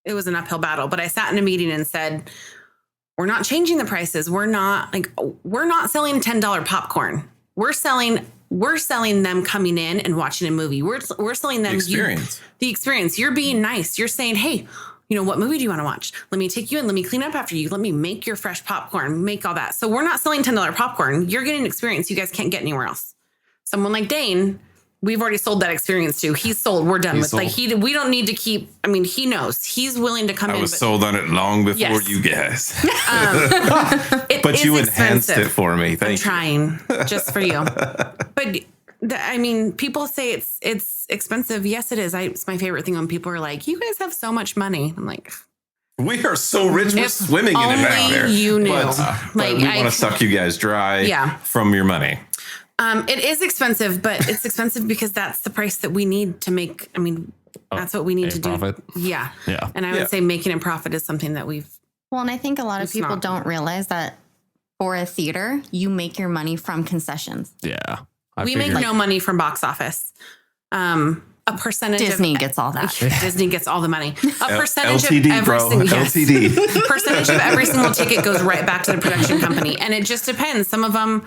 It was an uphill battle, but I sat in a meeting and said, "We're not changing the prices. We're not selling $10 popcorn. We're selling them coming in and watching a movie. We're selling them experience. the experience. You're being nice. You're saying, hey." What movie do you want to watch? Let me take you in. Let me clean up after you. Let me make your fresh popcorn, make all that. So we're not selling $10 popcorn. You're getting an experience you guys can't get anywhere else. Someone like Dane, we've already sold that experience to. He's sold. We're done with. sold. Like we don't need to keep. I mean, he knows. He's willing to come I in. was but sold on it long before Yes. you guys, it but is you enhanced expensive. it for me. I'm Thank you. trying just for you. But people say it's expensive. Yes, it is. It's my favorite thing when people are like, "You guys have so much money." I'm like, We are so rich, we're If swimming in it back only there. you knew. But Like, we I- want to suck you guys dry Yeah. from your money. It is expensive, but it's expensive because that's the price that we need to make. I mean, that's what we need to profit. do. Yeah. Yeah. And I would Yeah. say making a profit is something that we've. Well, and I think a lot of It's people not. don't realize that for a theater, you make your money from concessions. Yeah. We make no money from box office. A percentage Disney of gets all that. Disney gets all the money. A percentage LTD, of every bro. single yes. LTD. Percentage of every single ticket goes right back to the production company, and it just depends. Some of them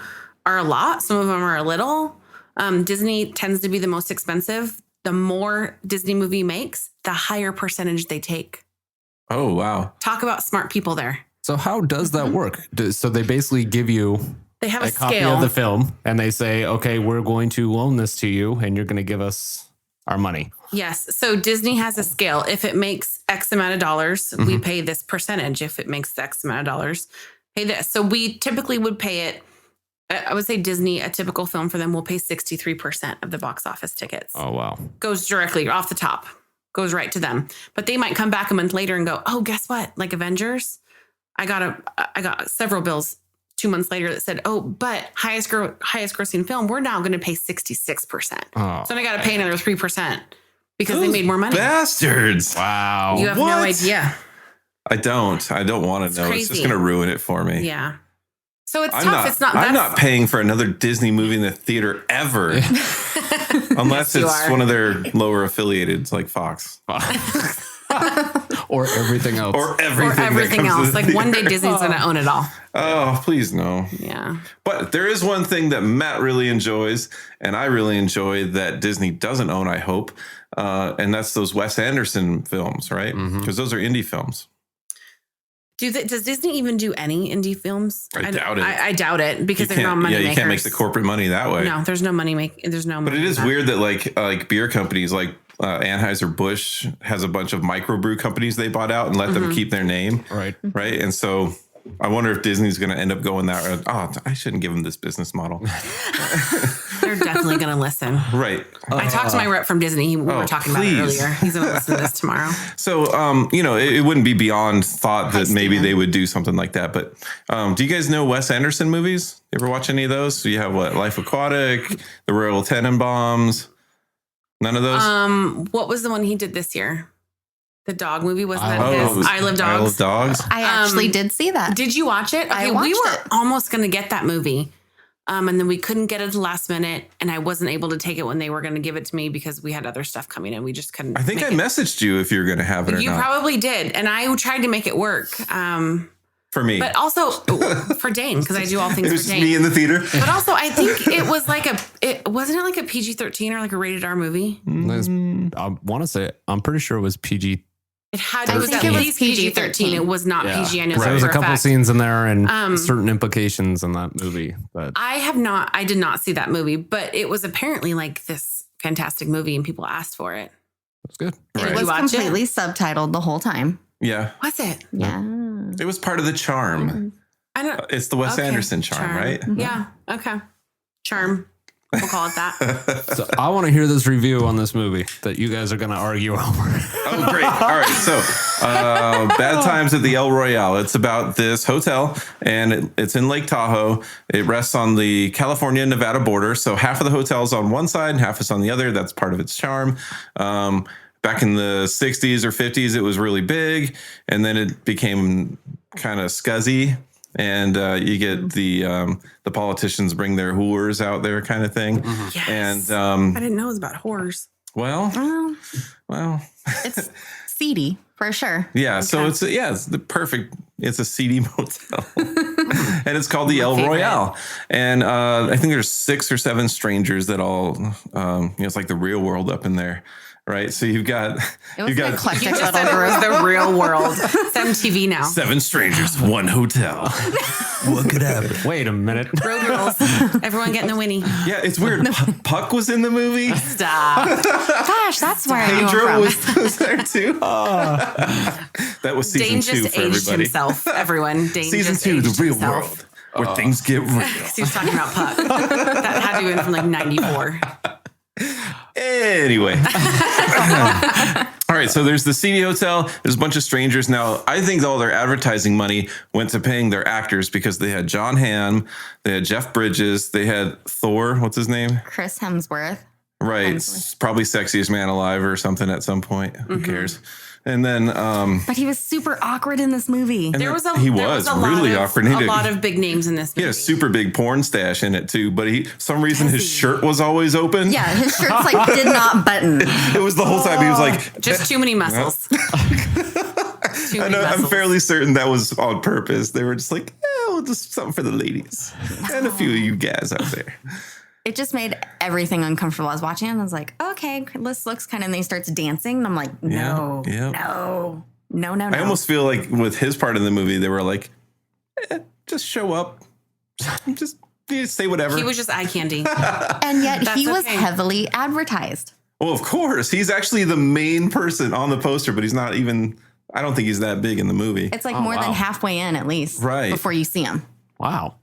are a lot, some of them are a little. Disney tends to be the most expensive. The more Disney movie makes, the higher percentage they take. Oh, wow. Talk about smart people there. So how does that work? So they basically give you They have a a copy scale. of the film and they say, okay, we're going to loan this to you and you're going to give us our money. Yes. So Disney has a scale. If it makes X amount of dollars, we pay this percentage. If it makes X amount of dollars, pay this. So we typically would pay it. I would say Disney, a typical film for them will pay 63% of the box office tickets. Oh, wow. Goes directly off the top, goes right to them. But they might come back a month later and go, oh, guess what? Like Avengers, I got several bills 2 months later that said, oh, but highest grossing film, we're now going to pay 66%. Oh, So then I got to pay another 3% because they made more money. Bastards. wow. You have What? no idea. I don't want to know. It's crazy. just going to ruin it for me. Yeah. So it's I'm tough. not, It's not. I'm that's- not paying for another Disney movie in the theater ever. Unless Yes, you it's are. one of their lower affiliated, like Fox. Or everything else. Or or everything. that everything comes to else. the Like one day theater. Disney's going to own it all. Oh, please no. Yeah. But there is one thing that Matt really enjoys, and I really enjoy that Disney doesn't own, I hope. And that's those Wes Anderson films, right? Because those are indie films. Does Disney even do any indie films? I doubt it. I doubt it because You they're not can't, money yeah, you makers. can't make the corporate money that way. No, there's no money There's no. But money it in is that. weird that like beer companies like Anheuser-Busch has a bunch of microbrew companies they bought out and let them keep their name. Right. Right. And so I wonder if Disney's going to end up going that route. Oh, I shouldn't give them this business model. They're definitely going to listen. Right. I talked to my rep from Disney. We were talking about it please. earlier. He's going to listen to this tomorrow. So, it wouldn't be beyond thought that maybe they would do something like that. But do you guys know Wes Anderson movies? You ever watch any of those? So you have what? Life Aquatic, The Royal Tenenbaums. None of those? What was the one he did this year? The dog movie, wasn't that it his? was I Love Dogs. I Love Dogs. I actually did see that. Did you watch it? I we watched were it. almost going to get that movie. And then we couldn't get it at the last minute. And I wasn't able to take it when they were going to give it to me because we had other stuff coming in. We just couldn't. I think I make it. messaged you if you were going to have it or You not. probably did. And I tried to make it work. For me. But also for Dane, because I do all things it for was Dane. me in the theater. But also, I think it was like wasn't it like a PG-13 or like a rated R movie? I want to say, I'm pretty sure it was PG. It had. I It was think at it was least PG-13. It was not Yeah. PG. I know There was for a couple fact. scenes in there and certain implications in that movie. But I did not see that movie, but it was apparently like this fantastic movie, and people asked for it. it's good. Did Right. It you was watch completely it? subtitled the whole time. Yeah. Was it? Yeah. It was part of the charm. I don't. It's the Wes Okay. Anderson charm, right? Yeah. Okay. Charm. We'll call it that. So I want to hear this review on this movie that you guys are going to argue over. Oh, great. All right. So, Bad Times at the El Royale. It's about this hotel, and it's in Lake Tahoe. It rests on the California-Nevada border. So half of the hotel's on one side and half is on the other. That's part of its charm. Back in the 60s or 50s, it was really big, and then it became kind of scuzzy. And you get the politicians bring their whores out there, kind of thing. Yes. And I didn't know it was about whores. well, It's seedy for sure. yeah. So it's the perfect. It's a seedy motel, and it's called the El favorite. Royale. And I think there's 6 or 7 strangers that all. It's like the real world up in there. Right, so you've got It was an You eclectic just little said it group. was the real world. It's MTV now. 7 strangers, 1 hotel. What could happen? Wait a minute. Road rules. Everyone getting the Winnie. Yeah, it's weird. Puck was in the movie. Stop. Gosh, that's where I knew him Pedro from. was there too. That was season Dane 2 just for aged everybody. himself. Everyone. Dane Season just 2, the aged real himself. world, where things get real. He was talking about Puck. That had to be in from like 94. Anyway. All right, so there's the seedy hotel. There's a bunch of strangers. Now, I think all their advertising money went to paying their actors because they had John Hamm, they had Jeff Bridges, they had Thor. What's his name? Chris Hemsworth. Right, probably sexiest man alive or something at some point. Who cares? And then, But he was super awkward in this movie. There was a he there was a really lot of, awkward. A lot of big names in this he movie. had a super big porn stash in it too. But for some reason his shirt was always open. Yeah, his shirt's like did not button. It was the whole time he was like, Just too many muscles. Too many I'm muscles. fairly certain that was on purpose. They were just like, we'll just something for the ladies and a few of you guys out there. It just made everything uncomfortable. I was watching it and I was like, okay, this looks kind of, and then he starts dancing. And I'm like, no. I almost feel like with his part of the movie, they were like, just show up. Just say whatever. He was just eye candy. And yet That's he was okay. heavily advertised. Well, of course. He's actually the main person on the poster, but he's not even, I don't think he's that big in the movie. It's like more than halfway in at least. Right. Before you see him. Wow.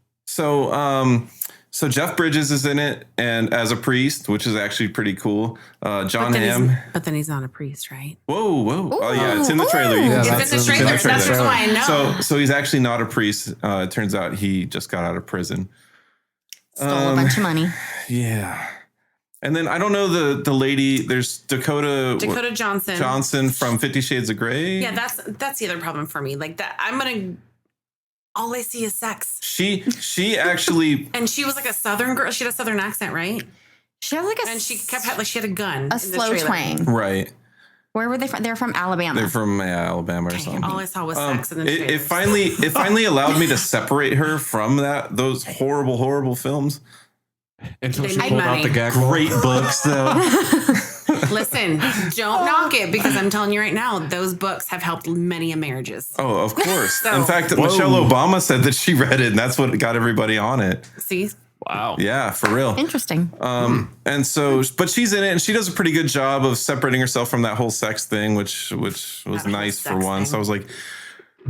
So Jeff Bridges is in it, and as a priest, which is actually pretty cool. John Hamm. But then he's not a priest, right? Whoa! Oh yeah, it's in the trailer. You Ooh. can It's see in the trailer. That's just why I know. So he's actually not a priest. It turns out he just got out of prison. Stole a bunch of money. Yeah. And then I don't know the lady. There's Dakota Johnson from 50 Shades of Grey. Yeah, that's the other problem for me. Like that, all I see is sex. She actually And she was like a Southern girl. She had a Southern accent, right? She had like And she she had a gun. a slow twang. right. Where were they from? They're from Alabama. They're from Alabama or something. All I saw was sex in the It finally allowed me to separate her from those horrible films. Until she made pulled out money. the gag ball. Great books though. Listen, don't knock it because I'm telling you right now, those books have helped many a marriages. Oh, of course. So- In fact, Michelle Obama said that she read it, and that's what got everybody on it. See? Wow. Yeah, for real. Interesting. And so, but she's in it, and she does a pretty good job of separating herself from that whole sex thing, which was That nice for sex one. thing. So I was like,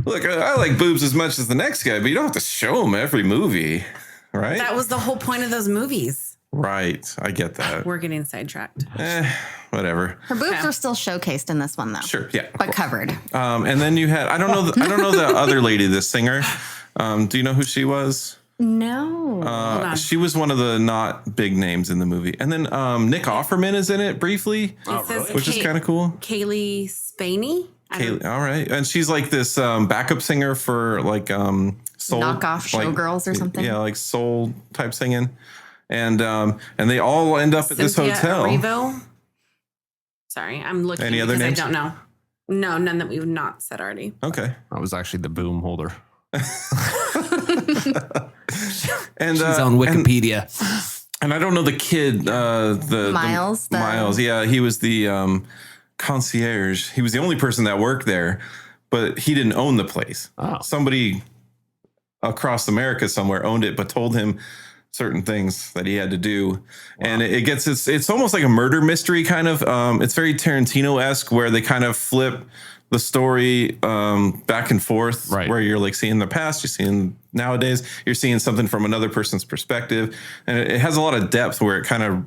look, I like boobs as much as the next guy, but you don't have to show them every movie, right? That was the whole point of those movies. Right. I get that. We're getting sidetracked. Whatever. Her boobs Okay. are still showcased in this one though. Sure. Yeah. But covered. And then you had I don't know the other lady, the singer. Do you know who she was? No. She was one of the not big names in the movie. And then Nick Offerman is in it briefly, It says which is kind of cool. Kaylee Spaney. All right. And she's like this backup singer for like soul Knockoff showgirls or something. Yeah, like soul type singing. And they all end up at this hotel. Erivo. Sorry, I'm looking Any other because names? I don't know. No, none that we've not said already. Okay. That was actually the boom holder. And She's on Wikipedia. And I don't know the kid, the Miles, Miles. Yeah, he was the concierge. He was the only person that worked there, but he didn't own the place. Oh. Somebody across America somewhere owned it, but told him certain things that he had to do. Wow. And it's almost like a murder mystery kind of. It's very Tarantino-esque where they kind of flip the story back and forth, right, where you're like seeing the past, you're seeing nowadays, you're seeing something from another person's perspective. And it has a lot of depth where it kind of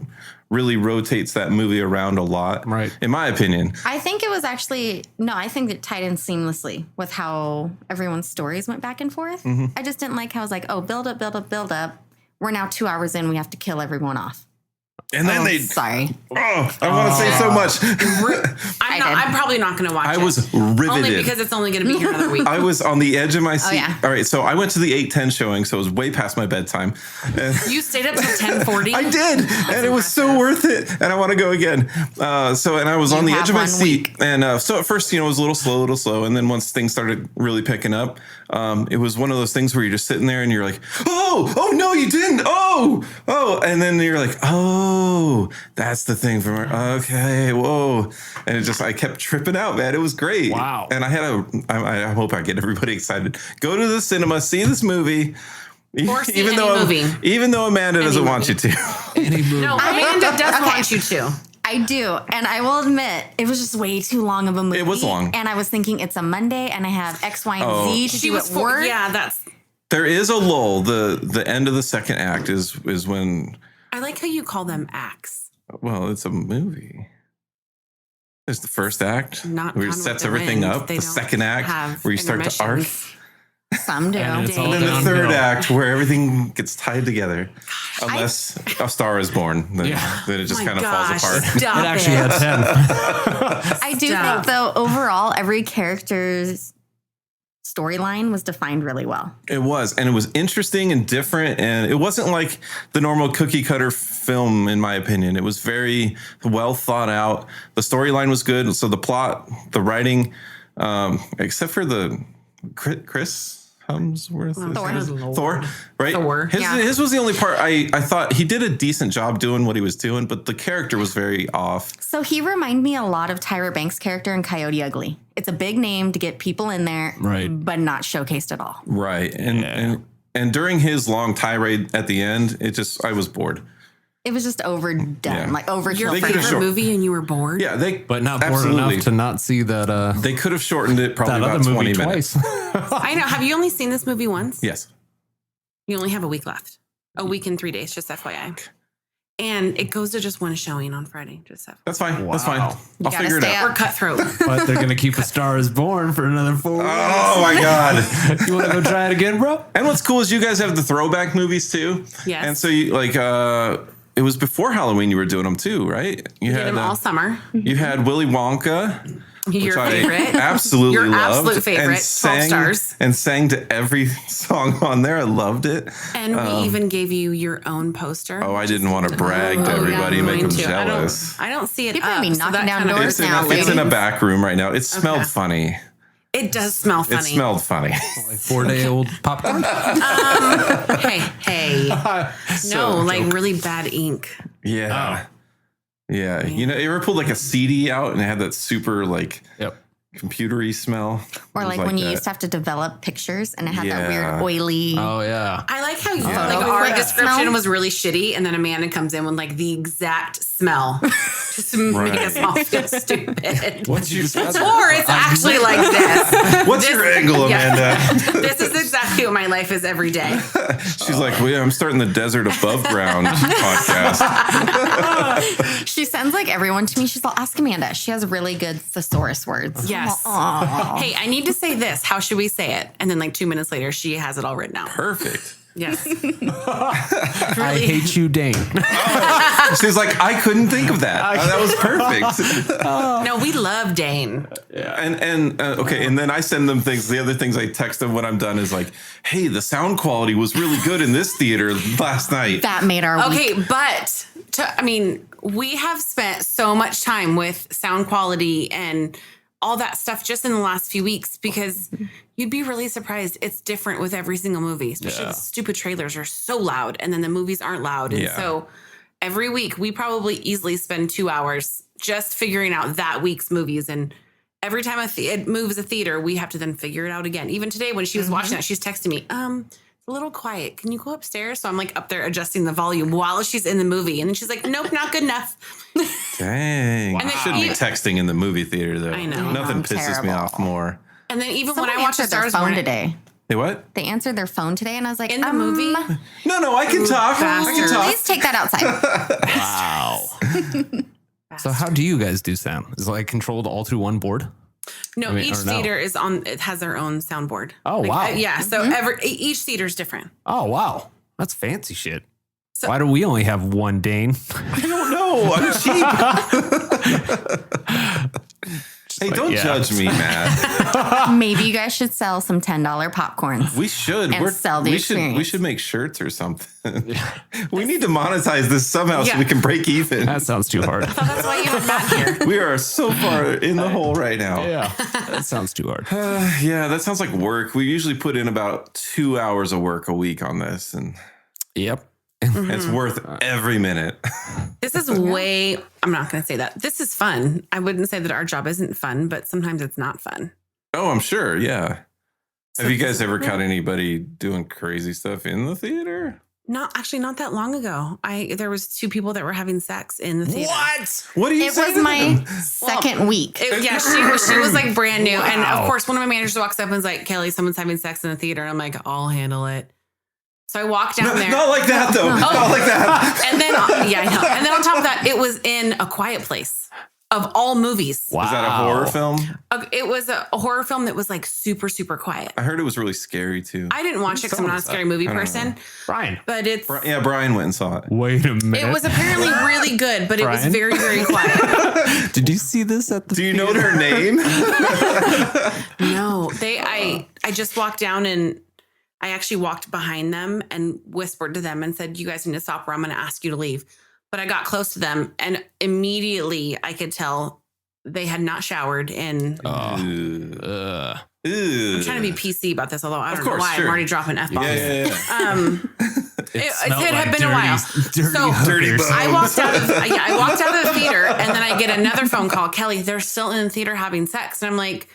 really rotates that movie around a lot, right, in my opinion. I think it was actually, no, I think it tied in seamlessly with how everyone's stories went back and forth. Mm-hmm. I just didn't like how it was like, oh, build up. We're now 2 hours in. We have to kill everyone off. And then Sorry. I want to say so much. I'm probably not going to watch it. I was riveted. Only because it's only going to be here another week. I was on the edge of my seat. yeah. All right, so I went to the 8:10 showing, so it was way past my bedtime. And You stayed up to 10:40? I did, and it was so worth it. And I want to go again. And I was on the edge of my seat. And so at first, it was a little slow. And then once things started really picking up, it was one of those things where you're just sitting there and you're like, oh, no, you didn't. Oh. And then you're like, oh, that's the thing from her. Okay, whoa. And I kept tripping out, man. It was great. Wow. And I hope I get everybody excited. Go to the cinema, see this movie. Or see any movie. Even though Amanda doesn't want you to. Any movie. No, Amanda does want you to. I do. And I will admit, it was just way too long of a movie. It was long. And I was thinking it's a Monday and I have X, Y, and Z to do at work. Yeah, that's. There is a lull. The end of the second act is when. I like how you call them acts. Well, it's a movie. There's the first act Not where he Gone with sets the everything Wind. up. They The don't second act have where you start to arc. intermissions. Some do. And it's all And then the downhill. third act where everything gets tied together. Unless A Star is Born. Then, then it just My kind of gosh, falls apart. Stop It actually it. had 10. I do Stop. think, though, overall, every character's storyline was defined really well. It was. And it was interesting and different. And it wasn't like the normal cookie cutter film, in my opinion. It was very well thought out. The storyline was good. So the plot, the writing, except for the Chris Hemsworth, Thor, right? Thor. His was the only part I thought he did a decent job doing what he was doing, but the character was very off. So he reminded me a lot of Tyra Banks' character in Coyote Ugly. It's a big name to get people in there, Right. but not showcased at all. Right. And during his long tirade at the end, I was bored. It was just overdone, like overkill. Your They could've favorite short- movie and you were bored? Yeah, But not bored enough to not see that They could have shortened it probably that about other 20 movie minutes. twice. I know. Have you only seen this movie once? Yes. You only have a week left. A week and 3 days, just FYI. And it goes to just one showing on Friday. Just FYI. That's fine. That's fine. Wow. I'll gotta figure it stay out. We're cutthroat. But they're going to keep A Star is Born for another 4 weeks. Oh my God. You want to go try it again, bro? And what's cool is you guys have the throwback movies too. Yes. And so you it was before Halloween you were doing them too, right? You Did them all summer. You had Willy Wonka. Your which favorite. I absolutely Your loved. absolute favorite. And 12 stars. And sang to every song on there. I loved it. And we even gave you your own poster. Oh, I didn't want to brag to Oh, everybody, yeah, make mine them too. jealous. I don't see it People up. are gonna be knocking that down kind of doors hurts now, my It's in a feelings. back room right now. It smelled funny. It does smell funny. It smelled funny. Like 4-day-old popcorn? Hey. No, like really bad ink. Yeah. Yeah. You know, you ever pulled like a CD out and it had that super like Yep. computery smell? Or It was like when you that. used to have to develop pictures and it had Yeah. that weird oily. Oh, yeah. I like how Yeah. like our Yeah. description Smell. was really shitty, and then Amanda comes in with like the exact smell, just to Right. make us all feel stupid. What's your Or it's actually like this. What's your angle, Yeah. Amanda? This is exactly what my life is every day. She's like, well, I'm starting the Desert Above Ground podcast. She sends like everyone to me. She's all, ask Amanda. She has really good thesaurus words. Yes. Aw. Hey, I need to say this. How should we say it? And then like 2 minutes later, she has it all written out. Perfect. Yes. I hate you, Dane. She's like, I couldn't think of that. That was perfect. No, we love Dane. And okay, and then I send them things. The other things I text them when I'm done is like, hey, the sound quality was really good in this theater last night. That made our week. Okay, but we have spent so much time with sound quality and all that stuff just in the last few weeks because you'd be really surprised. It's different with every single movie, especially the stupid trailers are so loud and then the movies aren't loud. And so every week we probably easily spend 2 hours just figuring out that week's movies. And every time it moves a theater, we have to then figure it out again. Even today when she was watching that, she's texting me, it's a little quiet. Can you go upstairs? So I'm like up there adjusting the volume while she's in the movie. And then she's like, nope, not good enough. Dang. And I then shouldn't be you- texting in the movie theater, though. I know. Nothing I'm pisses me terrible. off more. And then even Someone when I watch answered their Stars phone Born today. Hey, what? They answered their phone today, and I was like, in the movie, No, I can talk. I can bastard. talk. please take that outside. Wow. So how do you guys do sound? Is it like controlled all through one board? no, I mean, each or no? theater is it has their own soundboard. Oh, wow. Yeah, so each theater is different. Oh, wow. That's fancy shit. So- Why do we only have one, Dane? I don't know. I'm cheap. Hey, don't yeah. judge me, Matt. Maybe you guys should sell some $10 popcorns. We should. And sell the we experience. should make shirts or something. We need to monetize this somehow so Yeah. we can break even. That sounds too hard. That's why you have Matt here. We are so far in the hole right now. Yeah. That sounds too hard. Yeah, that sounds like work. We usually put in about 2 hours of work a week on this, and Yep. it's worth every minute. This is way. I'm not going to say that. This is fun. I wouldn't say that our job isn't fun, but sometimes it's not fun. Oh, I'm sure. Yeah. Have you guys ever caught anybody doing crazy stuff in the theater? Not that long ago. There was 2 people that were having sex in the theater. What do you It say was to my them? second week. Yeah, she was like brand new. And of course, one of my managers walks up and is like, Kelly, someone's having sex in the theater. And I'm like, I'll handle it. So I walk down there. Not like that, though. Not like that. And then, yeah, I know. And then on top of that, it was in a quiet place. of all movies. Wow. Was that a horror film? It was a horror film that was like super, super quiet. I heard it was really scary too. I didn't watch it because I'm not a scary movie person. Brian. But it's... Yeah, Brian went and saw it. Wait a minute. It was apparently really good, but it was Brian? very, very quiet. Did you see this at the Do you know her name? No, I just walked down and I actually walked behind them and whispered to them and said, "You guys need to stop or I'm going to ask you to leave." But I got close to them and immediately I could tell they had not showered in. I'm trying to be PC about this, although I don't know why I'm already dropping F-bombs. Yeah. It had been a while. Dirty bones. I walked out of the theater and then I get another phone call. Kelly, they're still in the theater having sex. And I'm like,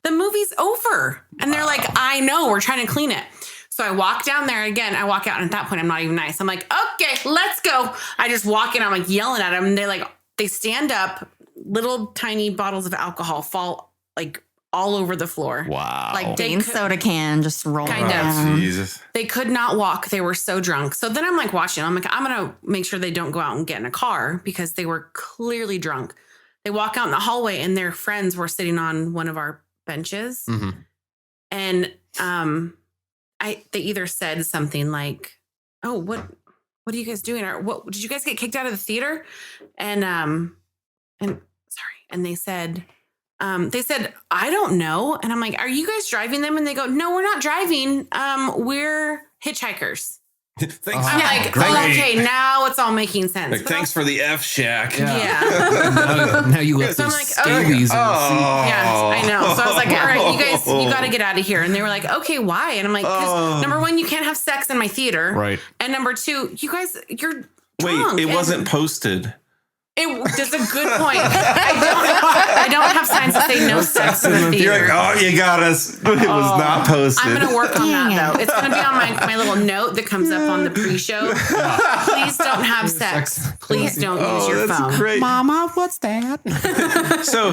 the movie's over. And they're like, I know, we're trying to clean it. So I walk down there again. I walk out and at that point, I'm not even nice. I'm like, okay, let's go. I just walk in. I'm like yelling at them. And they stand up, little tiny bottles of alcohol fall like all over the floor. Wow. Like Dane's soda can just roll Kind of. around. Jesus. They could not walk. They were so drunk. So then I'm like watching. I'm like, I'm going to make sure they don't go out and get in a car because they were clearly drunk. They walk out in the hallway and their friends were sitting on one of our benches. Mm-hmm. And they either said something like, "Oh, what are you guys doing? Or what did you guys get kicked out of the theater?" And they said, "I don't know." And I'm like, "Are you guys driving them?" And they go, "No, we're not driving. We're hitchhikers." Thanks. I'm like, okay, now it's all making sense. Like, thanks for the F shack. Yeah. now you left So I'm those like, scabies in the seat. Yes, I know. So I was like, all right, you guys, you got to get out of here. And they were like, okay, why? And I'm like, 'cause number one, you can't have sex in my theater. Right. And number two, you guys, you're Wait, drunk. it And wasn't posted. That's a good point. I don't have signs that say no sex in the theater. You're like, oh, you got us. It was not posted. I'm going to work on that, though. It's going to be on my little note that comes up on the pre-show. Please don't have sex. Please don't use your that's phone. great. Mama, what's that? So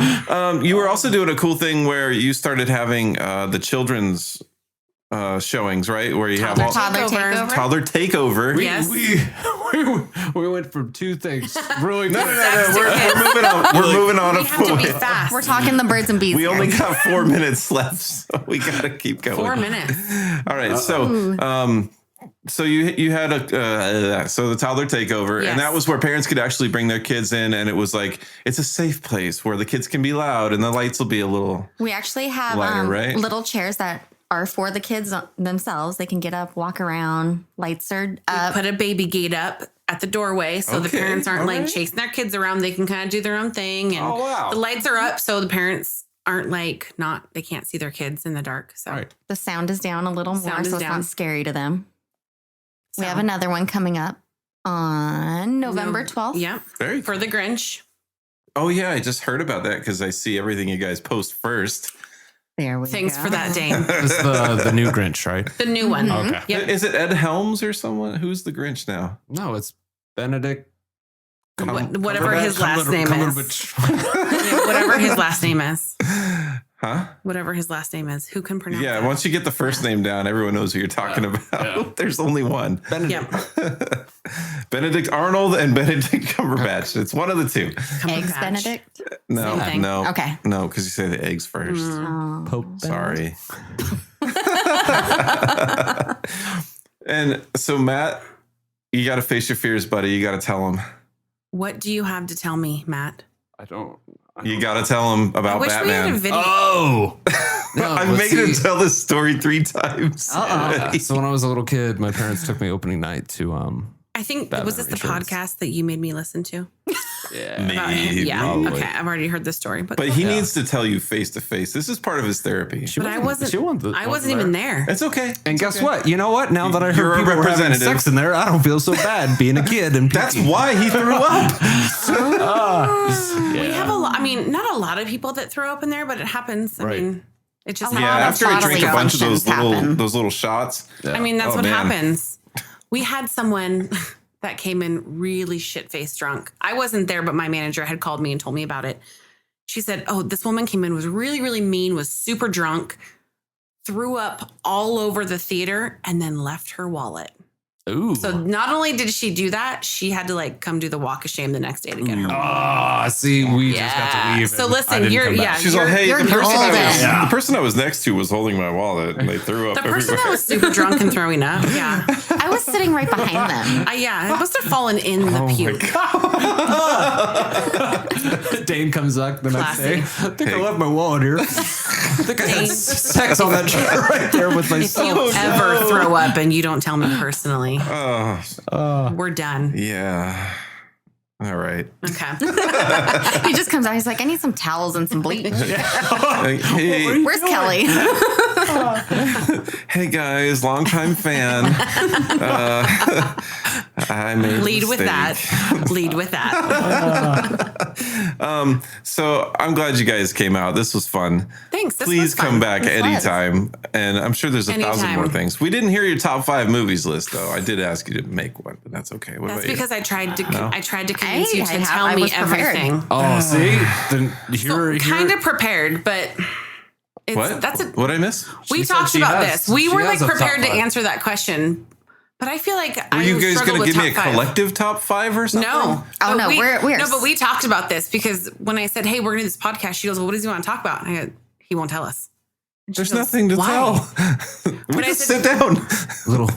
you were also doing a cool thing where you started having the children's showings, right? Where you have all Toddler takeover. toddler takeover. Yes. We went from two things really No, quick. we're moving on. We're moving on. We have to be fast. We're talking the birds and bees. We here. only got 4 minutes left, so we got to keep going. 4 minutes. All right. So you had the toddler takeover, Yes. and that was where parents could actually bring their kids in, and it was like it's a safe place where the kids can be loud and the lights will be a little. We actually have Lighter, right? little chairs that are for the kids themselves. They can get up, walk around. Lights are up. Put a baby gate up at the doorway so the Okay, parents aren't all like right. chasing their kids around. They can kind of do their own thing. And Oh, wow. the lights are up so the parents aren't like they can't see their kids in the dark. So Right. The sound is down a little more, Sound is so it's down. not scary to them. We So- have another one coming up on November 12th. Yeah. Very For the Grinch. Oh yeah, I just heard about that because I see everything you guys post first. There we Thanks go. for that, Dane. This is the new Grinch, right? The new one. Mhm. Okay. Yep. Is it Ed Helms or someone? Who's the Grinch now? No, it's Benedict. Whatever his last name is. Yeah, whatever his last name is. Huh? Whatever his last name is. Who can pronounce Yeah, that? once you get the first name down, everyone knows who you're talking about. yeah. There's only one. Benedict. Yep. Benedict Arnold and Benedict Cumberbatch. It's one of the two. Eggs Cumberbatch. Benedict. No, Same thing. no. Okay. No, because you say the eggs first. Mm. Oh. Pope Sorry. And so, Matt, you got to face your fears, buddy. You got to tell them. What do you have to tell me, Matt? I don't. You got to tell them I about wish we had a Batman. video. Oh. No, I've but made him see- tell this story 3 times. Yeah. So when I was a little kid, my parents took me opening night to I think, Batman was this the Returns. podcast that you made me listen to? yeah. About him? Maybe. Yeah. Probably. Okay. I've already heard the story. But But he needs to tell you face to face. This is part of his therapy. But I wasn't I wasn't even there. It's okay. And guess what? You know what? Now that I You're heard a people were having representative. sex in there, I don't feel so bad being a kid. And That's why he threw up. We have a lot. I mean, not a lot of people that throw up in there, but it happens. I Right. mean, it just A Yeah, lot of after I drink a bodily bunch of those functions little happen. shots. I mean, that's Oh, what man. happens. We had someone that came in really shit-faced drunk. I wasn't there, but my manager had called me and told me about it. She said, "Oh, this woman came in, was really, really mean, was super drunk, threw up all over the theater, and then left her wallet." Ooh. So not only did she do that, she had to like come do the walk of shame the next day to get her. Ah, see, we just got to leave. So and I listen, didn't you're come back. yeah. She's like, hey, you're the person, golden. the person I was next to was holding my wallet and they threw up The person everywhere. that was super drunk and throwing up. Yeah. I was sitting right behind them. Yeah. It must have fallen in the puke. Dane comes back the next Classy. day. I think I left my wallet here. I think I had Dane, sex on that chair right there with my if you ever throw up and you don't tell me personally, we're done. Yeah. All right. Okay. He just comes out. He's like, I need some towels and some bleach. Hey, Where's Kelly? hey guys, longtime fan. I made a Lead with that. mistake. Lead with that. So I'm glad you guys came out. This was fun. Thanks. This Please was fun. come back This was. anytime. And I'm sure there's a thousand Anytime. more things. We didn't hear your top 5 movies list though. I did ask you to make one, but that's okay. What That's about you? because I tried to convince you to I tell me was prepared. everything. Oh, see? Then you're Kind of prepared, but it's What? that's a What I miss? we She said talked she about has- this. We she were like has a top prepared to 5. answer that question. But I feel like Were you guys going to give me a collective top 5 or something? No. Oh, But no, we're- No, but we talked about this because when I said, hey, we're going to do this podcast, she goes, well, what does he want to talk about? And I go, he won't tell us. And she There's goes, nothing to "Why?" tell. We But I just said- sit down.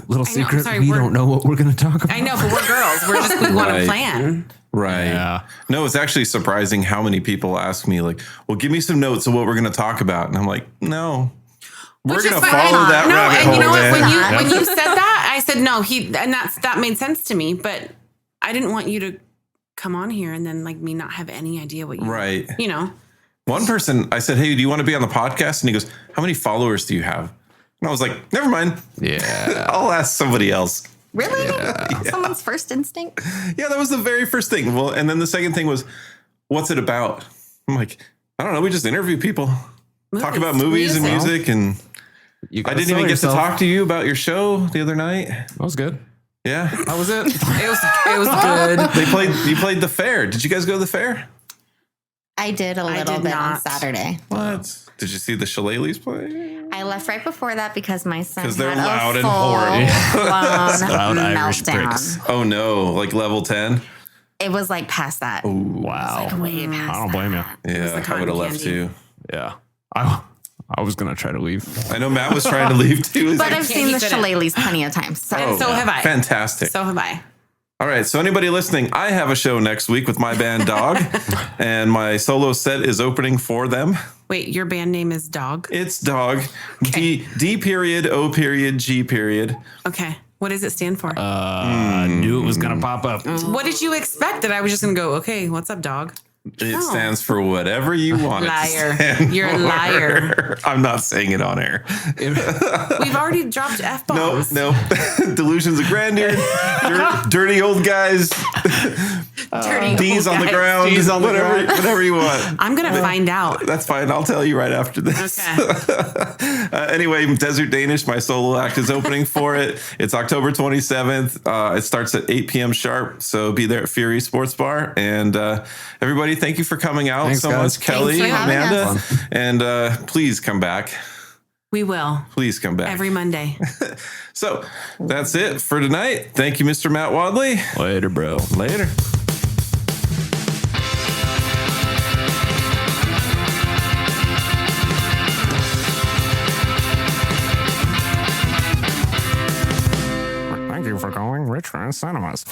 little secret. sorry, we we're- don't know what we're going to talk about. I know, but we're girls. We want to Right. plan. Right. Yeah. No, it's actually surprising how many people ask me, like, well, give me some notes of what we're going to talk about. And I'm like, no. We're Which is going to fine. follow that No, rabbit and hole, you know what? man. When you said that, I said no. And that made sense to me. But I didn't want you to come on here and then like me not have any idea what you Right. You know. One person, I said, hey, do you want to be on the podcast? And he goes, how many followers do you have? And I was like, never mind. Yeah. I'll ask somebody else. Really? Someone's first instinct? Yeah, that was the very first thing. Well, and then the second thing was, what's it about? I'm like, I don't know. We just interview people, talk about movies and music. And You I gotta didn't sell even get to yourself. talk to you about your show the other night. That was good. Yeah. That was it. It was good. You played the fair. Did you guys go to the fair? I did a little did bit on not. Saturday. What? Did you see the Shillelaghs play? I left right before that because my son 'Cause had they're loud a and horrible. Loud full-blown Irish meltdown. bricks. Oh no, like level 10? It was like past that. Wow. Way past I don't blame you. Yeah, I cotton would have left candy. too. Yeah. I was going to try to leave. I know Matt was trying to leave too. He's But like, I've seen he the couldn't. shillelaghs plenty of times. So And so have I. fantastic. So have I. All right, so anybody listening, I have a show next week with my band Dog, and my solo set is opening for them. Wait, your band name is Dog? It's Dog. D period, O period, G period. Okay. What does it stand for? I knew it was going to pop up. What did you expect? That I was just going to go, okay, what's up, Dog? It stands for whatever you want Liar. it to stand You're a for. liar. I'm not saying it on air. We've already dropped No, F-bombs. no. Delusions of grandeur. Dirty old guys. Dirty D's old on the guys. ground. D's on the ground. Whatever you want. I'm going to find out. That's fine. I'll tell you right after this. Okay. Anyway, Desert Danish, my solo act is opening for it. It's October 27th. It starts at 8 p.m. sharp. So be there at Fury Sports Bar. And everybody, thank you for coming out. Thanks, so guys. much, Kelly, Thanks for having Amanda. us. And please come back. We will. Please come back. Every Monday. So that's it for tonight. Thank you, Mr. Matt Wadley. Later, bro. Later. Thank you for calling Rich Run Cinemas.